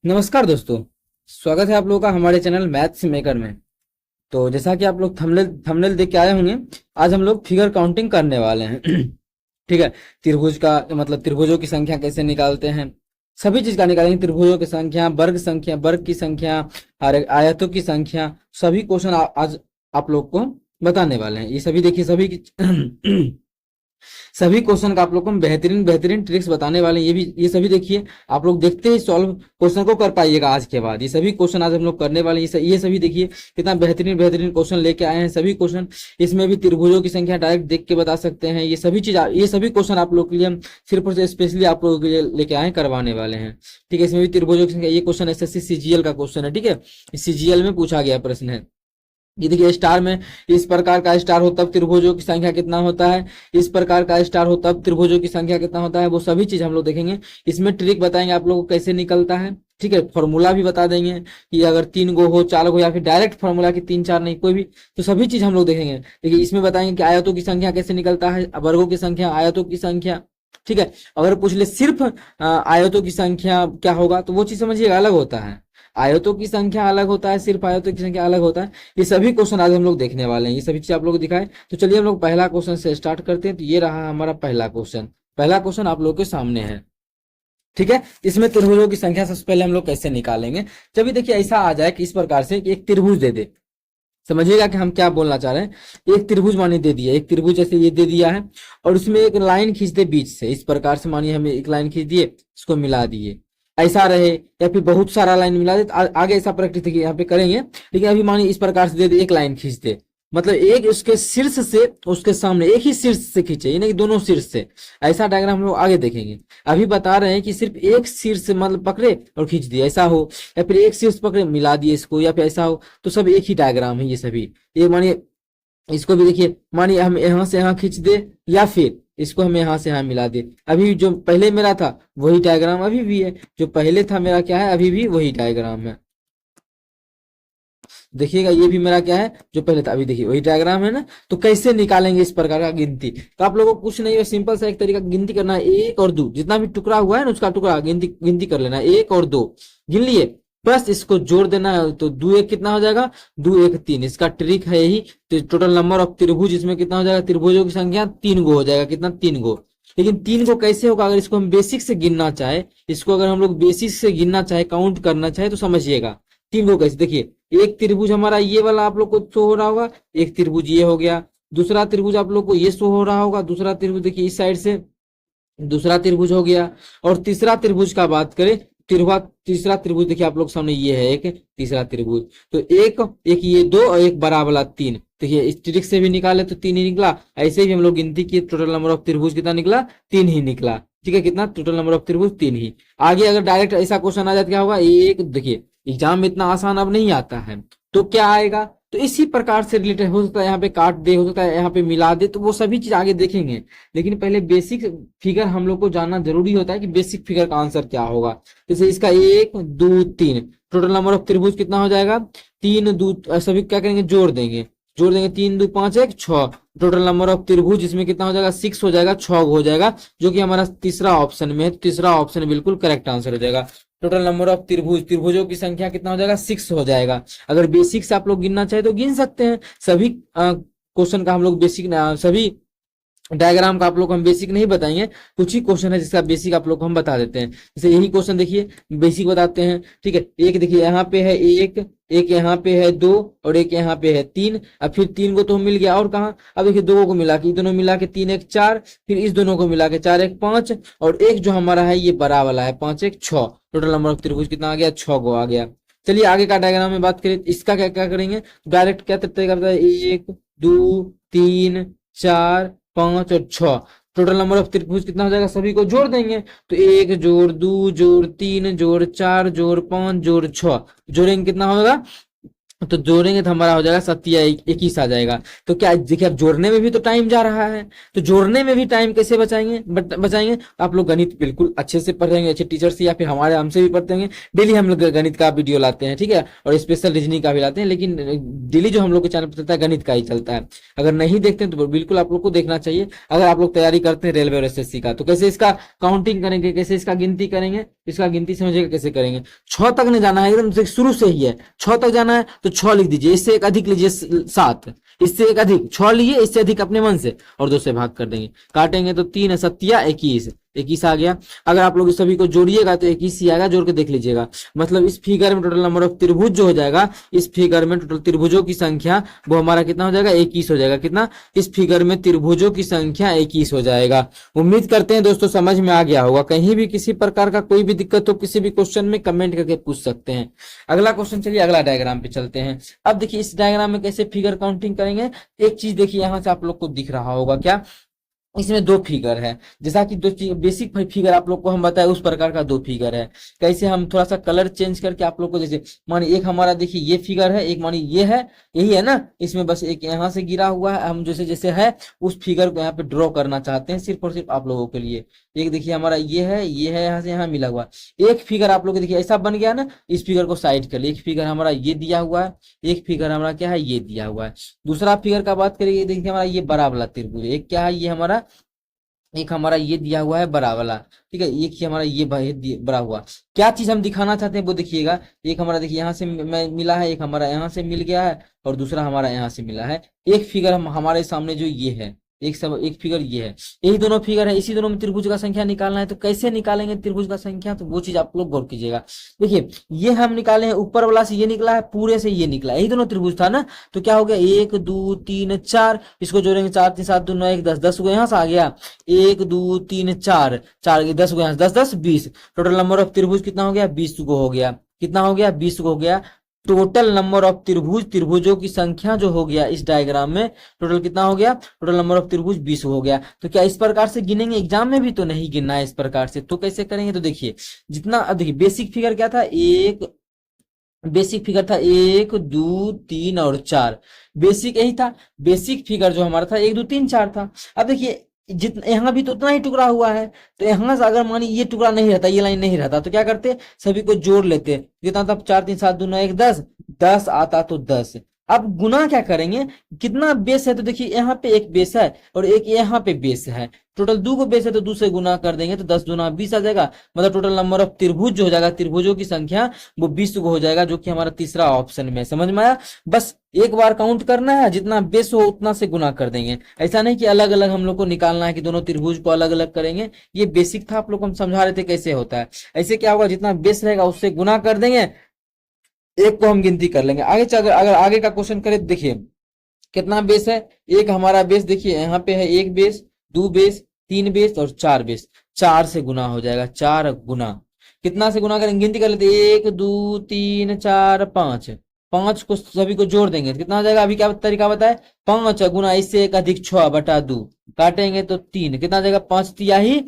नमस्कार दोस्तों। स्वागत है आप लोगों का हमारे चैनल मैथ्स मेकर में। तो जैसा कि आप लोग थंबनेल देख के आए होंगे, आज हम लोग फिगर काउंटिंग करने वाले हैं। ठीक है। त्रिभुज का मतलब त्रिभुजों की संख्या कैसे निकालते हैं, सभी चीज का निकालेंगे। त्रिभुजों की संख्या, वर्ग की संख्या, आयतों की संख्या, सभी क्वेश्चन आज आप लोग को बताने वाले हैं। ये सभी देखिए, सभी की सभी क्वेश्चन का आप लोग को हम बेहतरीन बेहतरीन ट्रिक्स बताने वाले हैं। ये सभी देखिए, आप लोग देखते ही सॉल्व क्वेश्चन को कर पाइएगा आज के बाद। ये सभी क्वेश्चन आज हम लोग करने वाले हैं। ये सभी देखिए कितना बेहतरीन बेहतरीन क्वेश्चन लेके आए हैं सभी क्वेश्चन। इसमें भी त्रिभुजों की संख्या डायरेक्ट देख के बता सकते हैं। ये सभी क्वेश्चन आप लोग के लिए हम सिर्फ और स्पेशली आप लोगों के लिए लेके आए करवाने वाले हैं। ठीक है। इसमें भी त्रिभुजों की संख्या, ये क्वेश्चन एसएससी सीजीएल का क्वेश्चन है। ठीक है, सीजीएल में पूछा गया प्रश्न है। ये देखिए, स्टार में इस प्रकार का स्टार हो तब त्रिभुजों की संख्या कितना होता है, इस प्रकार का स्टार हो तब त्रिभुजों की संख्या कितना होता है, वो सभी चीज हम लोग देखेंगे। इसमें ट्रिक बताएंगे आप लोगों को कैसे निकलता है। ठीक है, फॉर्मूला भी बता देंगे कि अगर 3 गो हो, 4 गो, या फिर डायरेक्ट फॉर्मूला की 3 4 नहीं कोई भी, तो सभी चीज हम लोग देखेंगे। देखिए, इसमें बताएंगे कि आयतों की संख्या कैसे निकलता है, वर्गों की संख्या, आयतों की संख्या। ठीक है, अगर पूछ ले सिर्फ आयतों की संख्या क्या होगा, तो वो चीज समझिएगा अलग होता है। आयतों की संख्या अलग होता है, सिर्फ आयतों की संख्या अलग होता है। ये सभी क्वेश्चन आज हम लोग देखने वाले हैं। ये सभी चीज आप लोग दिखाए। तो चलिए हम लोग पहला क्वेश्चन से स्टार्ट करते हैं। तो ये रहा हमारा पहला क्वेश्चन। पहला क्वेश्चन आप लोग के सामने है। ठीक है, इसमें त्रिभुजों की संख्या सबसे पहले हम लोग कैसे निकालेंगे। जब भी देखिए ऐसा आ जाए कि इस प्रकार से एक त्रिभुज दे दे, समझिएगा कि हम क्या बोलना चाह रहे हैं। एक त्रिभुज मानिए दे दिया, एक त्रिभुज जैसे ये दे दिया है, और उसमें एक लाइन खींच दे बीच से। इस प्रकार से मानिए हमें एक लाइन खींच दिए, इसको मिला दिए, ऐसा रहे, या फिर बहुत सारा लाइन मिला दे। आगे ऐसा प्रैक्टिस यहाँ पे करेंगे। लेकिन अभी मानिए इस प्रकार से दे दे, एक लाइन खींच दे, मतलब एक उसके शीर्ष से उसके सामने एक ही शीर्ष से खींचे, यानी कि दोनों शीर्ष से। ऐसा डायग्राम हम लोग आगे देखेंगे। अभी बता रहे हैं कि सिर्फ एक शीर्ष मतलब पकड़े और खींच दिए, ऐसा हो, या फिर एक शीर्ष पकड़े मिला दिए इसको, या फिर ऐसा हो। तो सब एक ही डायग्राम है ये सभी। ये मानिए इसको भी देखिए, मानिए हम यहाँ से यहाँ खींच दे, या फिर इसको हम यहाँ से यहाँ मिला दे। अभी जो पहले मेरा था वही डायग्राम अभी भी है, जो पहले था मेरा क्या है, अभी भी वही डायग्राम है। देखिएगा, ये भी मेरा क्या है, जो पहले था अभी देखिए वही डायग्राम है ना। तो कैसे निकालेंगे इस प्रकार का गिनती। तो आप लोगों को कुछ नहीं है, सिंपल सा एक तरीका गिनती करना है। 1 और 2, जितना भी टुकड़ा हुआ है ना उसका टुकड़ा गिनती कर लेना है। 1 और 2 गिन लिए, बस इसको जोड़ देना है। तो 2 1 कितना हो जाएगा, 2 1 3। इसका ट्रिक है यही। तो टोटल नंबर ऑफ त्रिभुज इसमें कितना हो जाएगा, त्रिभुजों की संख्या 3 गो हो जाएगा। कितना, 3 गो। लेकिन 3 गो कैसे होगा, अगर इसको हम बेसिक से गिनना चाहे, इसको अगर हम लोग बेसिक से गिनना चाहे, काउंट करना चाहे, तो समझिएगा 3 गो कैसे। देखिए, एक त्रिभुज हमारा ये वाला आप लोग को शो हो रहा होगा, एक त्रिभुज ये हो गया, दूसरा त्रिभुज आप लोग को ये शो हो रहा होगा, दूसरा त्रिभुज देखिए इस साइड से दूसरा त्रिभुज हो गया। और तीसरा त्रिभुज का बात करें, तीसरा त्रिभुज देखिए आप लोग सामने ये है एक तीसरा त्रिभुज। तो एक एक ये 2 और एक बड़ा वाला 3। देखिए इस ट्रिक से भी निकाले तो 3 ही निकला। ऐसे ही हम लोग गिनती किए, टोटल नंबर ऑफ त्रिभुज कितना निकला, 3 ही निकला। ठीक है, कितना, टोटल नंबर ऑफ त्रिभुज 3 ही। आगे अगर डायरेक्ट ऐसा क्वेश्चन आ जाए क्या होगा, एक देखिए एग्जाम में इतना आसान अब नहीं आता है, तो क्या आएगा, तो इसी प्रकार से रिलेटेड हो सकता है, यहाँ पे काट दे, हो सकता है यहाँ पे मिला दे, तो वो सभी चीज आगे देखेंगे। लेकिन पहले बेसिक फिगर हम लोग को जानना जरूरी होता है कि बेसिक फिगर का आंसर क्या होगा। जैसे इसका 1 2 3, टोटल नंबर ऑफ त्रिभुज कितना हो जाएगा, 3 2, सभी क्या करेंगे, जोड़ देंगे 3 2 5 1 6। टोटल नंबर ऑफ त्रिभुज इसमें कितना हो जाएगा, 6 हो जाएगा, 6 हो जाएगा, जो कि हमारा तीसरा ऑप्शन में है। तीसरा ऑप्शन बिल्कुल करेक्ट आंसर हो जाएगा। टोटल नंबर ऑफ त्रिभुजों की संख्या कितना हो जाएगा, 6 हो जाएगा। अगर बेसिक से आप लोग गिनना चाहे तो गिन सकते हैं। सभी क्वेश्चन का हम लोग बेसिक, सभी डायग्राम का आप लोग हम बेसिक नहीं बताएंगे, कुछ ही क्वेश्चन है जिसका बेसिक आप लोग को हम बता देते हैं। जैसे यही क्वेश्चन देखिए, बेसिक बताते हैं। ठीक है, एक देखिए यहाँ पे है एक यहाँ पे है 2 और एक यहाँ पे है 3। अब फिर 3 को तो मिल गया, और कहा, अब देखिए 2 को मिला के, दोनों मिला के 3 1 4, फिर इस दोनों को मिला के 4 1 5, और एक जो हमारा है ये बड़ा वाला है 5 1 6। टोटल नंबर ऑफ त्रिभुज कितना आ गया, 6 गो आ गया। चलिए आगे का डायग्राम में बात करें, इसका क्या क्या करेंगे, डायरेक्ट क्या तरीका करता है, 1 2 3 4 5 और 6। टोटल नंबर ऑफ त्रिभुज कितना हो जाएगा, सभी को जोड़ देंगे। तो 1 जोड़ 2 जोड़ 3 जोड़ 4 जोड़ 5 जोड़ 6, जोड़ेंगे कितना होगा, तो जोड़ेंगे तो हमारा हो जाएगा 21 आ जाएगा। तो क्या देखिए, अब जोड़ने में भी तो टाइम जा रहा है, तो जोड़ने में भी टाइम कैसे बचाएंगे, बचाएंगे। आप लोग गणित बिल्कुल अच्छे से पढ़ेंगे, अच्छे टीचर से, या फिर हमारे हमसे भी पढ़ते होंगे। डेली हम लोग गणित का वीडियो लाते हैं, ठीक है, और स्पेशल रीजनिंग का भी लाते हैं। लेकिन डेली जो हम लोग के चैनल पर चलता है गणित का ही चलता है। अगर नहीं देखते हैं तो बिल्कुल आप लोग को देखना चाहिए। अगर आप लोग तैयारी करते हैं रेलवे और एसएससी का, तो कैसे इसका काउंटिंग करेंगे, कैसे इसका गिनती करेंगे, इसका गिनती समझिएगा कैसे करेंगे। 6 तक नहीं जाना है, एकदम से शुरू से ही है। 6 तक जाना है तो 6 लिख दीजिए, इससे एक अधिक लीजिए 7, इससे एक अधिक 6 लिए, इससे अधिक अपने मन से और 2 से भाग कर देंगे। काटेंगे तो 3 सत्या 21, 21 आ गया। अगर आप लोग इस सभी को जोड़िएगा तो 21 ही आएगा, जोड़ के देख लीजिएगा। मतलब इस फिगर में टोटल नंबर ऑफ त्रिभुज जो हो जाएगा, इस फिगर में टोटल त्रिभुजों की संख्या वो हमारा कितना हो जाएगा, 21 हो जाएगा। कितना? इस फिगर में त्रिभुजों की संख्या 21 हो जाएगा। उम्मीद करते हैं दोस्तों समझ में आ गया होगा। कहीं भी किसी प्रकार का कोई भी दिक्कत हो किसी भी क्वेश्चन में कमेंट करके पूछ सकते हैं। अगला क्वेश्चन, चलिए अगला डायग्राम पे चलते हैं। अब देखिए इस डायग्राम में कैसे फिगर काउंटिंग करेंगे। एक चीज देखिए यहाँ से आप लोग को दिख रहा होगा क्या, इसमें 2 फिगर है। जैसा कि 2 बेसिक फिगर आप लोग को हम बताए उस प्रकार का 2 फिगर है। कैसे हम थोड़ा सा कलर चेंज करके आप लोग को, जैसे मानिए एक हमारा देखिए ये फिगर है, एक मानिए ये है, यही है ना। इसमें बस एक यहाँ से गिरा हुआ है, हम जैसे जैसे है उस फिगर को यहाँ पे ड्रॉ करना चाहते हैं सिर्फ और सिर्फ आप लोगों के लिए। एक देखिए हमारा ये है, ये है, यहाँ से यहाँ मिला हुआ। एक फिगर आप लोग देखिए ऐसा बन गया ना, इस फिगर को साइड कर लिए। एक फिगर हमारा ये दिया हुआ है, एक फिगर हमारा क्या है, ये दिया हुआ है। दूसरा फिगर का बात करिए, देखिए हमारा ये बड़ा वाला त्रिभुज, एक क्या है, ये हमारा एक हमारा ये दिया हुआ है बड़ा वाला, ठीक है। एक ही हमारा ये बड़ा हुआ। क्या चीज हम दिखाना चाहते हैं वो देखिएगा। एक हमारा देखिए यहाँ से मिला है, एक हमारा यहाँ से मिल गया है और दूसरा हमारा यहाँ से मिला है। एक फिगर हमारे सामने जो ये है, एक फिगर ये है, यही दोनों फिगर है। इसी दोनों में त्रिभुज का संख्या निकालना है। तो कैसे निकालेंगे त्रिभुज का संख्या, तो वो चीज आप लोग गौर कीजिएगा। देखिए ये हम निकाले हैं, ऊपर वाला से ये निकला है, पूरे से ये निकला, यही दोनों त्रिभुज था ना। तो क्या हो गया, 1 2 3 4, इसको जोड़ेंगे 4 3 7 2 9 1 10, 10 को यहाँ से आ गया। 1 2 3 4, 4 10 को यहाँ से 10 10 20, टोटल नंबर ऑफ त्रिभुज कितना हो गया, 20 को हो गया। कितना हो गया, 20 को हो गया। टोटल नंबर ऑफ त्रिभुज, त्रिभुजों की संख्या जो हो गया इस डायग्राम में, टोटल कितना हो गया, टोटल नंबर ऑफ त्रिभुज 20 हो गया। तो क्या इस प्रकार से गिनेंगे, एग्जाम में भी तो नहीं गिनना है इस प्रकार से। तो कैसे करेंगे, तो देखिए जितना, अब देखिए बेसिक फिगर क्या था, बेसिक फिगर था 1 2 3 और 4, बेसिक यही था। बेसिक फिगर जो हमारा था 1 2 3 4 था। अब देखिए जितना यहाँ भी तो उतना ही टुकड़ा हुआ है। तो यहाँ से अगर मानी ये टुकड़ा नहीं रहता, ये लाइन नहीं रहता, तो क्या करते, सभी को जोड़ लेते। कितना था, 4 3 7 2 9 1 10, 10 आता तो 10। अब गुना क्या करेंगे, कितना बेस है, तो देखिए यहाँ पे एक बेस है और एक यहाँ पे बेस है। टोटल 2 को बेस है तो 2 से गुना कर देंगे तो 10 दूना 20 आ जाएगा। मतलब टोटल नंबर ऑफ त्रिभुज जो हो जाएगा, त्रिभुजों की संख्या वो 20 को हो जाएगा, जो कि हमारा तीसरा ऑप्शन में। समझ में आया। बस एक बार काउंट करना है, जितना बेस हो उतना से गुना कर देंगे। ऐसा नहीं कि अलग अलग हम लोग को निकालना है कि दोनों त्रिभुज को अलग अलग करेंगे। ये बेसिक था, आप लोग को हम समझा रहे थे कैसे होता है। ऐसे क्या होगा, जितना बेस रहेगा उससे गुना कर देंगे, एक को हम गिनती कर लेंगे। आगे चल, अगर आगे का क्वेश्चन करें, देखिए कितना बेस है। एक हमारा बेस देखिए यहाँ पे है, 1 बेस 2 बेस 3 बेस और 4 बेस। 4 से गुना हो जाएगा, 4 गुना, कितना से गुना करेंगे, गिनती कर लेते, 1 2 3 4 5, 5 को सभी को जोड़ देंगे कितना हो जाएगा। अभी क्या तरीका बताए, 5 गुना इससे एक अधिक 6 बटा 2, काटेंगे तो 3, कितना आ जाएगा, 5 तिहाई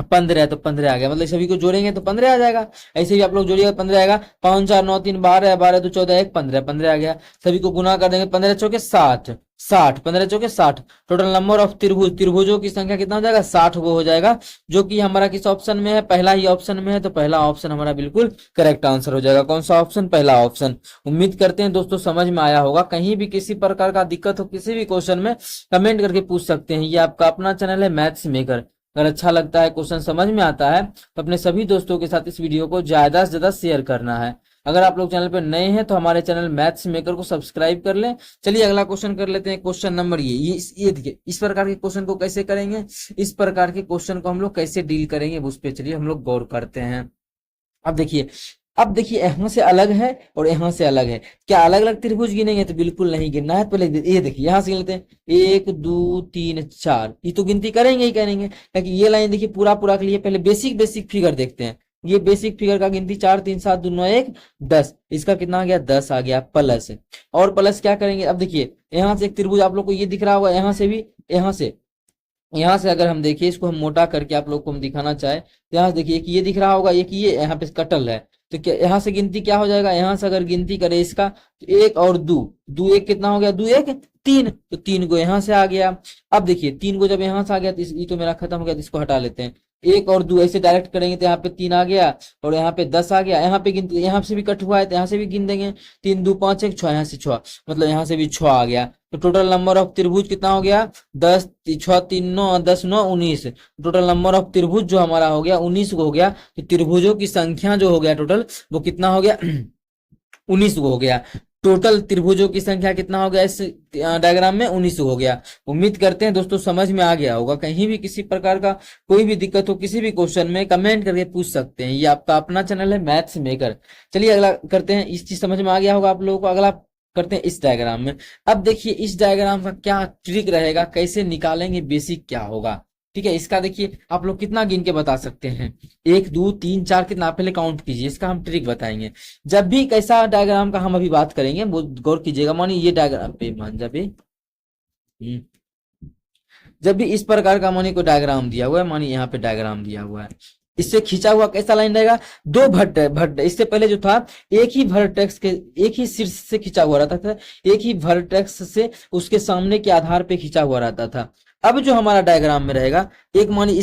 15, तो 15 आ गया। मतलब सभी को जोड़ेंगे तो 15 आ जाएगा। ऐसे भी आप लोग जोड़िएगा 15 आएगा। 5 4 9 3 12, 12 2 14 1 15, 15 आ गया। सभी को गुना कर देंगे, 15 चौके 60, 60, 15 चौके 60। टोटल नंबर ऑफ त्रिभुज, त्रिभुजों की संख्या कितना हो जाएगा, 60 को हो जाएगा, जो कि हमारा किस ऑप्शन में है, पहला ही ऑप्शन में है। तो पहला ऑप्शन हमारा बिल्कुल करेक्ट आंसर हो जाएगा। कौन सा ऑप्शन, पहला ऑप्शन। उम्मीद करते हैं दोस्तों समझ में आया होगा। कहीं भी किसी प्रकार का दिक्कत हो किसी भी क्वेश्चन में, कमेंट करके पूछ सकते हैं। ये आपका अपना चैनल है मैथ्स मेकर। अगर अच्छा लगता है, क्वेश्चन समझ में आता है, तो अपने सभी दोस्तों के साथ इस वीडियो को ज्यादा से ज्यादा शेयर करना है। अगर आप लोग चैनल पर नए हैं तो हमारे चैनल मैथ्स मेकर को सब्सक्राइब कर लें। चलिए अगला क्वेश्चन कर लेते हैं। क्वेश्चन नंबर ये देखिए, इस प्रकार के क्वेश्चन को कैसे करेंगे, इस प्रकार के क्वेश्चन को हम लोग कैसे डील करेंगे, उस पर चलिए हम लोग गौर करते हैं। अब देखिए यहाँ से अलग है और यहाँ से अलग है। क्या अलग अलग त्रिभुज गिनेंगे, तो बिल्कुल नहीं गिनना है। पहले ये देखिए यहाँ से गिन लेते हैं, 1 2 3 4, ये तो गिनती करेंगे ही करेंगे, क्योंकि ये लाइन देखिए पूरा के लिए पहले बेसिक फिगर देखते हैं। ये बेसिक फिगर का गिनती 4 3 7 2 9 1 10, इसका कितना आ गया, 10 आ गया। प्लस, और प्लस क्या करेंगे, अब देखिए यहाँ से एक त्रिभुज आप लोग को ये दिख रहा होगा, यहाँ से भी, यहाँ से अगर हम देखिए, इसको हम मोटा करके आप लोग को हम दिखाना चाहे तो यहाँ से देखिए एक ये दिख रहा होगा, एक ये यहाँ पे कटल है। तो क्या यहाँ से गिनती क्या हो जाएगा, यहाँ से अगर गिनती करें इसका, तो 1 और 2, 2 1 कितना हो गया, 2 1 3, तो 3 को यहाँ से आ गया। अब देखिए 3 को जब यहाँ से आ गया तो ये तो मेरा खत्म हो गया, तो इसको हटा लेते हैं। एक और दो ऐसे डायरेक्ट करेंगे तो यहाँ पे 3 आ गया और यहाँ पे 10 आ गया। यहाँ पे गिनते, यहाँ से भी कट हुआ है तो यहाँ से भी गिन देंगे, 3 2 5 1 6, यहाँ से 6, मतलब यहाँ से भी 6 आ गया। तो टोटल नंबर ऑफ त्रिभुज कितना हो गया, 10 6 3 9 10 9 19। टोटल नंबर ऑफ त्रिभुज जो हमारा हो गया 19 हो गया। तो त्रिभुजों की संख्या जो हो गया टोटल वो कितना हो गया 19 हो गया। टोटल त्रिभुजों की संख्या कितना हो गया इस डायग्राम में, 19 हो गया। उम्मीद करते हैं दोस्तों समझ में आ गया होगा। कहीं भी किसी प्रकार का कोई भी दिक्कत हो किसी भी क्वेश्चन में कमेंट करके पूछ सकते हैं। ये आपका अपना चैनल है मैथ्स मेकर। चलिए अगला करते हैं, इस चीज समझ में आ गया होगा आप लोगों को। अगला करते हैं इस डायग्राम में। अब देखिए इस डायग्राम का क्या ट्रिक रहेगा, कैसे निकालेंगे, बेसिक क्या होगा। ठीक है, इसका देखिए आप लोग कितना गिन के बता सकते हैं, 1 2 3 4 कितना, पहले काउंट कीजिए। इसका हम ट्रिक बताएंगे। जब भी कैसा डायग्राम का हम अभी बात करेंगे वो गौर कीजिएगा। मानिए ये डायग्राम पे मान जब भी इस प्रकार का मानिए कोई डायग्राम दिया हुआ है, मानिए यहाँ पे डायग्राम दिया हुआ है, इससे खींचा हुआ कैसा लाइन रहेगा, दो भट्ट इससे पहले जो था एक ही वर्टेक्स के एक ही शीर्ष से खींचा हुआ रहता था, एक ही वर्टेक्स से उसके सामने के आधार पे खींचा हुआ रहता था। अब जो हमारा डायग्राम में रहेगा, एक मानिए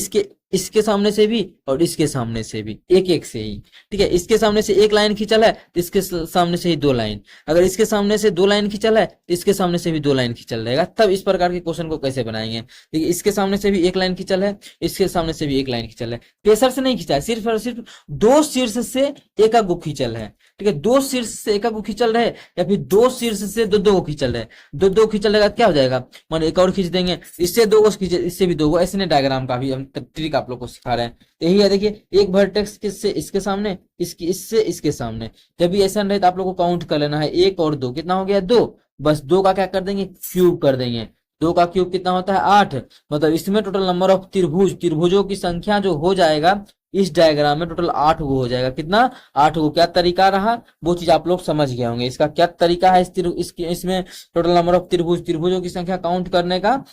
इसके सामने से भी और इसके सामने से भी एक एक से ही, ठीक है। इसके सामने से एक लाइन खींचल है तो इसके सामने से ही 2 लाइन, अगर इसके सामने से 2 लाइन खींचल है तो इसके सामने से भी 2 लाइन खींचल रहेगा। तब इस प्रकार के क्वेश्चन को कैसे बनाएंगे, देखिए इसके सामने से भी 1 लाइन खींचल है, इसके सामने से भी 1 लाइन खींचल है। प्रेशर से नहीं खींचा है, सिर्फ और सिर्फ 2 शीर्ष से एक गो खींचल है, ठीक है। 2 शीर्ष से एक गो खींचल रहे या फिर 2 शीर्ष से 2 गो खींचल रहे, 2 खींचल रहेगा क्या हो जाएगा, मान एक और खींच देंगे, इससे 2 गो खींचे, इससे भी 2 गो। ऐसे डायग्राम का भी हम ट्रिक आप लोग को सिखा रहे हैं। यही है, देखिए एक वर्टेक्स किससे, इसके सामने, इसकी इससे इसके सामने। जब भी ऐसा रहे तो आप लोग को काउंट कर लेना है, 1 और 2 कितना हो गया 2, बस 2 का क्या कर देंगे क्यूब कर देंगे। 2 का क्यूब कितना होता है 8, मतलब इसमें टोटल नंबर ऑफ त्रिभुजों की संख्या जो हो जाएगा इस डायग्राम में टोटल 8 गो हो जाएगा। कितना 8 गो। क्या तरीका रहा वो चीज आप लोग समझ गए होंगे। इसका क्या तरीका है इसमें टोटल नंबर ऑफ त्रिभुजों की संख्या काउंट करने का,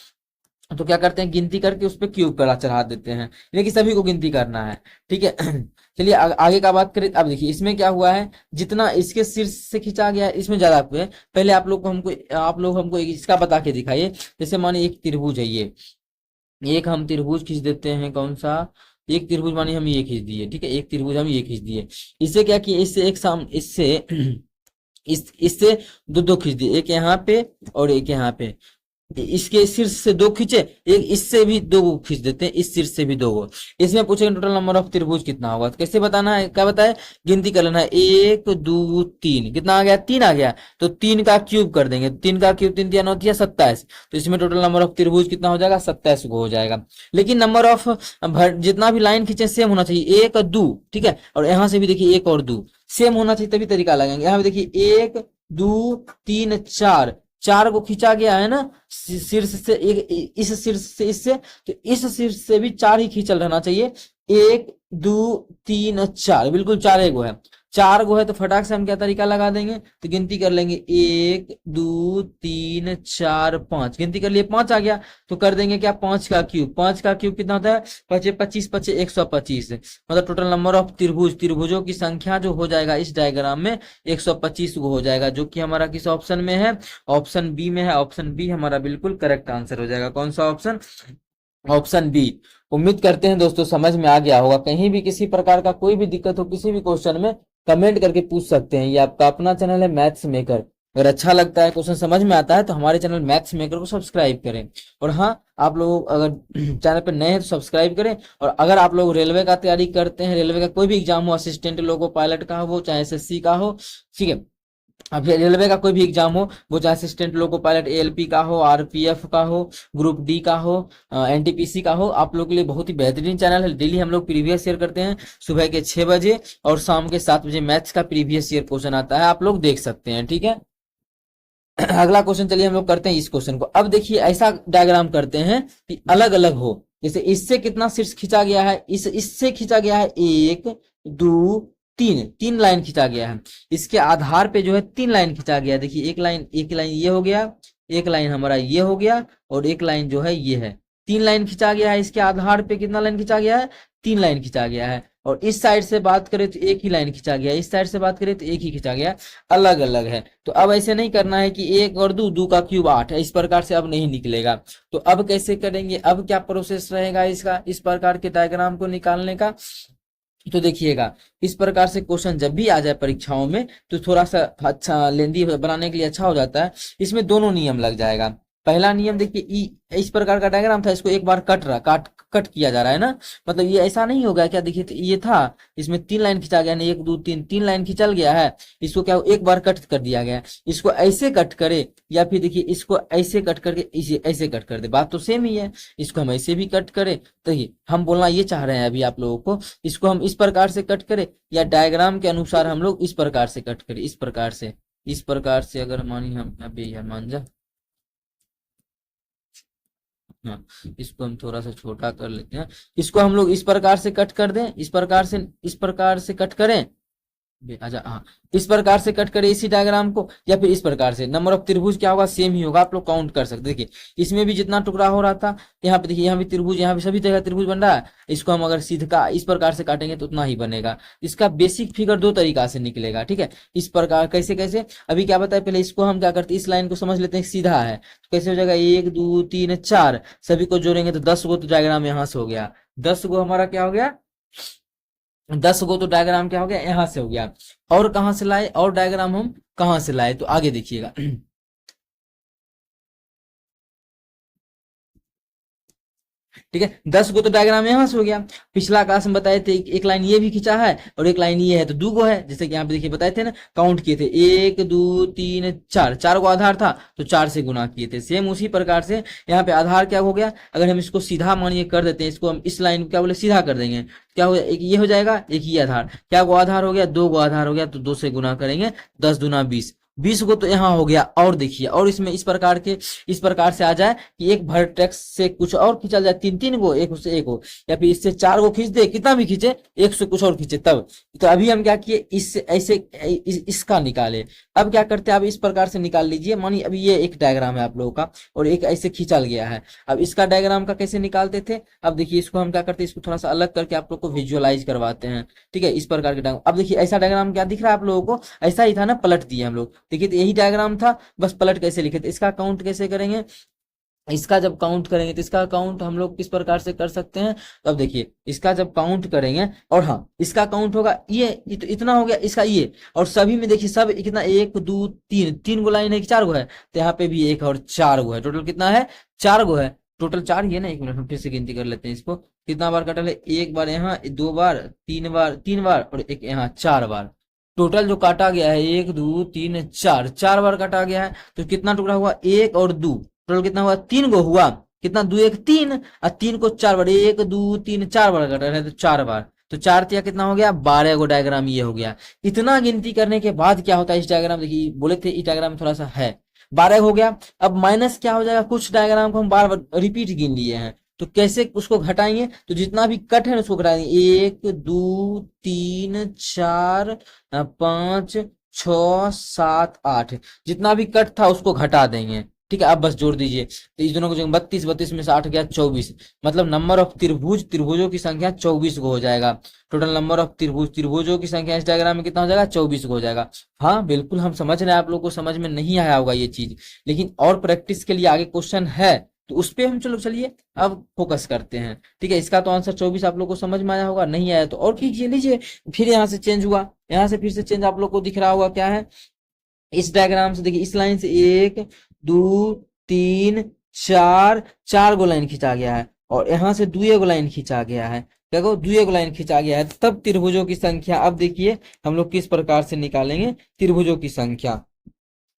तो क्या करते हैं गिनती करके उस पर क्यूब करा चढ़ा देते हैं, लेकिन सभी को गिनती करना है, ठीक है। चलिए आगे का बात करें। अब देखिए इसमें क्या हुआ है, जितना इसके शीर्ष से खींचा गया इसमें ज्यादा हुए। पहले आप लोग हमको इसका बता के दिखाइए। जैसे मानिए एक त्रिभुज है, ये एक हम त्रिभुज खींच देते हैं, कौन सा एक त्रिभुज, मानिए हम ये खींच दिए, ठीक है। एक त्रिभुज हम ये खींच दिए, इससे क्या किए, इससे 2 खींच दिए, एक यहाँ पे और एक यहाँ पे। इसके शीर्ष से 2 खींचे, एक इससे भी 2 खींच देते हैं, इस शीर्ष से भी 2। इसमें पूछेंगे टोटल नंबर ऑफ त्रिभुज कितना होगा, तो कैसे बताना है, क्या बताए, गिनती कर लेना है, 1 2 3 कितना आ गया 3 आ गया, तो 3 का क्यूब कर देंगे। 3 का क्यूब 3 9 27, तो इसमें टोटल नंबर ऑफ त्रिभुज कितना हो जाएगा 27 को हो जाएगा। लेकिन नंबर ऑफ जितना भी लाइन खींचे सेम होना चाहिए, 1 2, ठीक है। और यहाँ से भी देखिए 1 और 2 सेम होना चाहिए, तभी तरीका लगाएंगे। यहाँ पे देखिए 1 2 3 4 को खींचा गया है ना शीर्ष से, एक इस शीर्ष से इससे, तो इस शीर्ष से भी 4 ही खींचल रहना चाहिए। 1 2 3 4 बिल्कुल 4 गो है, 4 गो है, तो फटाक से हम क्या तरीका लगा देंगे, तो गिनती कर लेंगे 1 2 3 4 5, गिनती कर लिए 5 आ गया, तो कर देंगे क्या 5 का क्यूब। 5 का क्यूब कितना होता है 25 25 25 125, मतलब टोटल नंबर ऑफ त्रिभुजों की संख्या जो हो जाएगा इस डायग्राम में 125 को हो जाएगा, जो कि हमारा किस ऑप्शन में है, ऑप्शन बी में है। ऑप्शन बी हमारा बिल्कुल करेक्ट आंसर हो जाएगा। कौन सा ऑप्शन, ऑप्शन बी। उम्मीद करते हैं दोस्तों समझ में आ गया होगा। कहीं भी किसी प्रकार का कोई भी दिक्कत हो किसी भी क्वेश्चन में कमेंट करके पूछ सकते हैं। ये आपका अपना चैनल है मैथ्स मेकर। अगर अच्छा लगता है, क्वेश्चन समझ में आता है, तो हमारे चैनल मैथ्स मेकर को सब्सक्राइब करें। और हाँ, आप लोग अगर चैनल पर नए हैं तो सब्सक्राइब करें। और अगर आप लोग रेलवे का तैयारी करते हैं, रेलवे का कोई भी एग्जाम हो, असिस्टेंट लोगो पायलट का हो, चाहे एसएससी का हो, ठीक है, अब रेलवे का कोई भी एग्जाम हो, वो चाहे असिस्टेंट लोको पायलट एएलपी का हो, आरपीएफ का हो, ग्रुप डी का हो, एनटीपीसी का हो, आप लोग के लिए बहुत ही बेहतरीन चैनल है। डेली हम लोग प्रीवियस ईयर करते हैं, सुबह के 6 बजे और शाम के 7 बजे मैथ्स का प्रीवियस ईयर क्वेश्चन आता है, आप लोग देख सकते हैं, ठीक है। अगला क्वेश्चन चलिए हम लोग करते हैं इस क्वेश्चन को। अब देखिए ऐसा डायग्राम करते हैं कि अलग अलग हो, जैसे इससे कितना शीर्ष खींचा गया है, इससे खींचा गया है 1 2 3 लाइन खींचा गया है। इसके आधार पे जो है 3 लाइन खींचा गया है। देखिए एक लाइन ये हो गया, एक लाइन हमारा ये हो गया, और एक लाइन जो है ये है। 3 लाइन खींचा गया है। इसके आधार पे कितना लाइन खींचा गया है, 3 लाइन खींचा गया है। और इस साइड से बात करें तो एक ही लाइन खींचा गया, इस साइड से बात करें तो एक ही खींचा गया, अलग अलग है। तो अब ऐसे नहीं करना है कि 1 और 2, 2 का क्यूब 8 है, इस प्रकार से अब नहीं निकलेगा। तो अब कैसे करेंगे, अब क्या प्रोसेस रहेगा इसका, इस प्रकार के डायग्राम को निकालने का। तो देखिएगा, इस प्रकार से क्वेश्चन जब भी आ जाए परीक्षाओं में तो थोड़ा सा अच्छा लेंदी बनाने के लिए अच्छा हो जाता है। इसमें दोनों नियम लग जाएगा। पहला नियम देखिए, इस प्रकार का डायग्राम था, इसको एक बार कट किया जा रहा है ना, मतलब ये ऐसा नहीं होगा क्या, देखिए तो ये था, इसमें 3 लाइन खींचा गया ना, 1 2 3, 3 लाइन खींचल गया है, इसको क्या एक बार कट कर दिया गया। इसको ऐसे कट करे या फिर देखिए इसको ऐसे कट करके इसे ऐसे कट कर दे, बात तो सेम ही है। इसको हम ऐसे भी कट करें, तो ये हम बोलना ये चाह रहे हैं अभी आप लोगों को, इसको हम इस प्रकार से कट करें या डायग्राम के अनुसार हम लोग इस प्रकार से कट करें, इस प्रकार से अगर मानी हम अभी यह मान जा, हाँ, इसको हम थोड़ा सा छोटा कर लेते हैं, इसको हम लोग इस प्रकार से कट कर दें, इस प्रकार से कट करें, अच्छा हाँ, इस प्रकार से कट करें इसी डायग्राम को, या फिर इस प्रकार से। नंबर ऑफ त्रिभुज क्या होगा, सेम ही होगा, आप लोग काउंट कर सकते। देखिए इसमें भी जितना टुकड़ा हो रहा था, यहाँ पे देखिए, यहाँ भी त्रिभुज, यहाँ भी सभी जगह त्रिभुज बन रहा है, इसको हम अगर सीधा इस प्रकार से काटेंगे तो उतना ही बनेगा। इसका बेसिक फिगर 2 तरीका से निकलेगा, ठीक है। इस प्रकार कैसे कैसे अभी क्या बताए, पहले इसको हम क्या करते हैं, इस लाइन को समझ लेते हैं सीधा है, तो कैसे हो जाएगा, 1 2 3 4, सभी को जोड़ेंगे तो 10 गो, तो डायग्राम यहाँ से हो गया 10 गो, हमारा क्या हो गया 10 गो, तो डायग्राम क्या हो गया, यहां से हो गया। और कहां से लाए, और डायग्राम हम कहां से लाए, तो आगे देखिएगा। ठीक है, 10 गो तो डायग्राम यहां से हो गया। पिछला क्लास में बताए थे एक लाइन ये भी खींचा है और एक लाइन ये है, तो 2 गो है, जैसे कि यहाँ पे देखिए बताए थे ना, काउंट किए थे 1 2 3 4, 4 गो आधार था तो 4 से गुना किए थे। सेम उसी प्रकार से यहाँ पे आधार क्या हो गया, अगर हम इसको सीधा मानिए कर देते हैं, इसको हम इस लाइन क्या बोले सीधा कर देंगे, क्या हो एक ये हो जाएगा, एक ये आधार, क्या गो आधार हो गया, 2 गो आधार हो गया, तो 2 से गुना करेंगे, 10 दूना 20, 20 गो तो यहाँ हो गया। और देखिए, और इसमें इस प्रकार से आ जाए कि एक वर्टेक्स से कुछ और खींचा जाए, 3 गो, एक उससे एक हो, या फिर इससे 4 गो खींच दे, कितना भी खींचे, एक से कुछ और खींचे तब। तो अभी हम क्या किए, इससे ऐसे इसका निकाले। अब क्या करते हैं, अब इस प्रकार से निकाल लीजिए, मानिए अभी ये एक डायग्राम है आप लोगों का और एक ऐसे खींचा गया है। अब इसका डायग्राम का कैसे निकालते थे, अब देखिए इसको हम क्या करते हैं, इसको थोड़ा सा अलग करके आप लोग को विजुअलाइज करवाते हैं, ठीक है। इस प्रकार के डायग्राम, अब देखिए ऐसा डायग्राम क्या दिख रहा है आप लोगों को, ऐसा ही था ना, पलट दिए हम लोग, देखिए तो यही डायग्राम था, बस पलट कैसे लिखे थे। इसका काउंट कैसे करेंगे, इसका जब काउंट करेंगे तो इसका काउंट हम लोग किस प्रकार से कर सकते हैं, तो अब देखिए इसका जब काउंट करेंगे, और हाँ इसका काउंट होगा ये इतना हो गया, इसका ये, और सभी में देखिए सब कितना, 1 2 3, 3 गो लाइन है कि 4 गो है, तो यहाँ पे भी 1 और 4 गो है, टोटल कितना है, 4 गो है, टोटल 4 ही है ना। 1 मिनट हम फिर से गिनती कर लेते हैं, इसको कितना बार कटा है, 1 बार यहाँ, 2 बार, 3 बार, 3 बार और एक यहाँ 4 बार, टोटल जो काटा गया है 1 2 3 4, 4 बार काटा गया है। तो कितना टुकड़ा हुआ, 1 और 2, टोटल कितना हुआ, 3 गो हुआ, कितना 2 1 3, और 3 को 4 बार, 1 2 3 4 बार काटा है, तो 4 बार, तो 4 तिया कितना हो गया, 12 गो डायग्राम ये हो गया। इतना गिनती करने के बाद क्या होता है इस डायग्राम, देखिए बोले थे इस डायग्राम में थोड़ा सा है, 12 हो गया। अब माइनस क्या हो जाएगा, कुछ डायग्राम को हम बार बार रिपीट गिन लिए हैं, तो कैसे उसको घटाएंगे, तो जितना भी कट है ना उसको घटाएंगे, 1 2 3 4 5 6 7 8, जितना भी कट था उसको घटा देंगे, ठीक है। अब बस जोड़ दीजिए, तो इस दोनों को 32 32 में से 8 गया 24, मतलब नंबर ऑफ त्रिभुजों की संख्या 24 को हो जाएगा। टोटल नंबर ऑफ त्रिभुजों की संख्या इस डायग्राम में कितना हो जाएगा, 24 को हो जाएगा। हाँ बिल्कुल हम समझ रहे हैं, आप लोग को समझ में नहीं आया होगा ये चीज, लेकिन और प्रैक्टिस के लिए आगे क्वेश्चन है, तो उस पे हम चलिए अब फोकस करते हैं, ठीक है। इसका तो आंसर 24 आप लोग को समझ में आया होगा, नहीं आया तो और कीजिए, लीजिए, फिर यहाँ से चेंज हुआ, यहाँ से फिर से चेंज आप लोग को दिख रहा होगा, क्या है इस डायग्राम से, देखिए इस लाइन से 1 2 3 4, 4 गो लाइन खींचा गया है, और यहाँ से 2 गो लाइन खींचा गया है, क्या 2 गो लाइन खींचा गया है, तब त्रिभुजों की संख्या। अब देखिए हम लोग किस प्रकार से निकालेंगे त्रिभुजों की संख्या,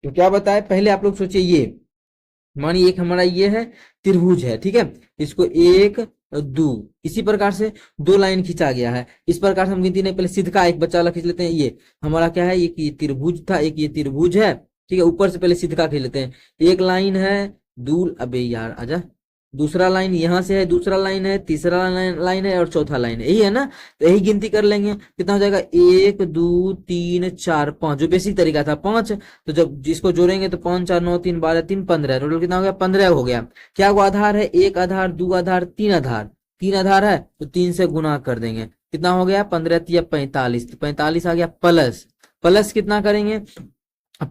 तो क्या बताए, पहले आप लोग सोचिए, ये मानिए एक हमारा ये है त्रिभुज है, ठीक है, इसको 1 2 इसी प्रकार से 2 लाइन खींचा गया है, इस प्रकार से हम गिनती नहीं, पहले सीध का एक बच्चा वाला खींच लेते हैं, ये हमारा क्या है, ये त्रिभुज था, एक ये त्रिभुज है, ठीक है। ऊपर से पहले सीध का खींच लेते हैं, एक लाइन है, अबे यार आजा, दूसरा लाइन यहाँ से है, दूसरा लाइन है, तीसरा लाइन है और चौथा लाइन है, यही है ना। तो यही गिनती कर लेंगे, कितना हो जाएगा, 1 2 3 4 5, जो बेसिक तरीका था 5, तो जब जिसको जोड़ेंगे तो 5 4 9 3 12 3 15, टोटल कितना हो गया, 15 हो गया। क्या वो आधार है, 1 आधार 2 आधार 3 आधार, 3 आधार है तो 3 से गुना कर देंगे, कितना हो गया 15 तिया 45, तो 45 आ गया प्लस, प्लस कितना करेंगे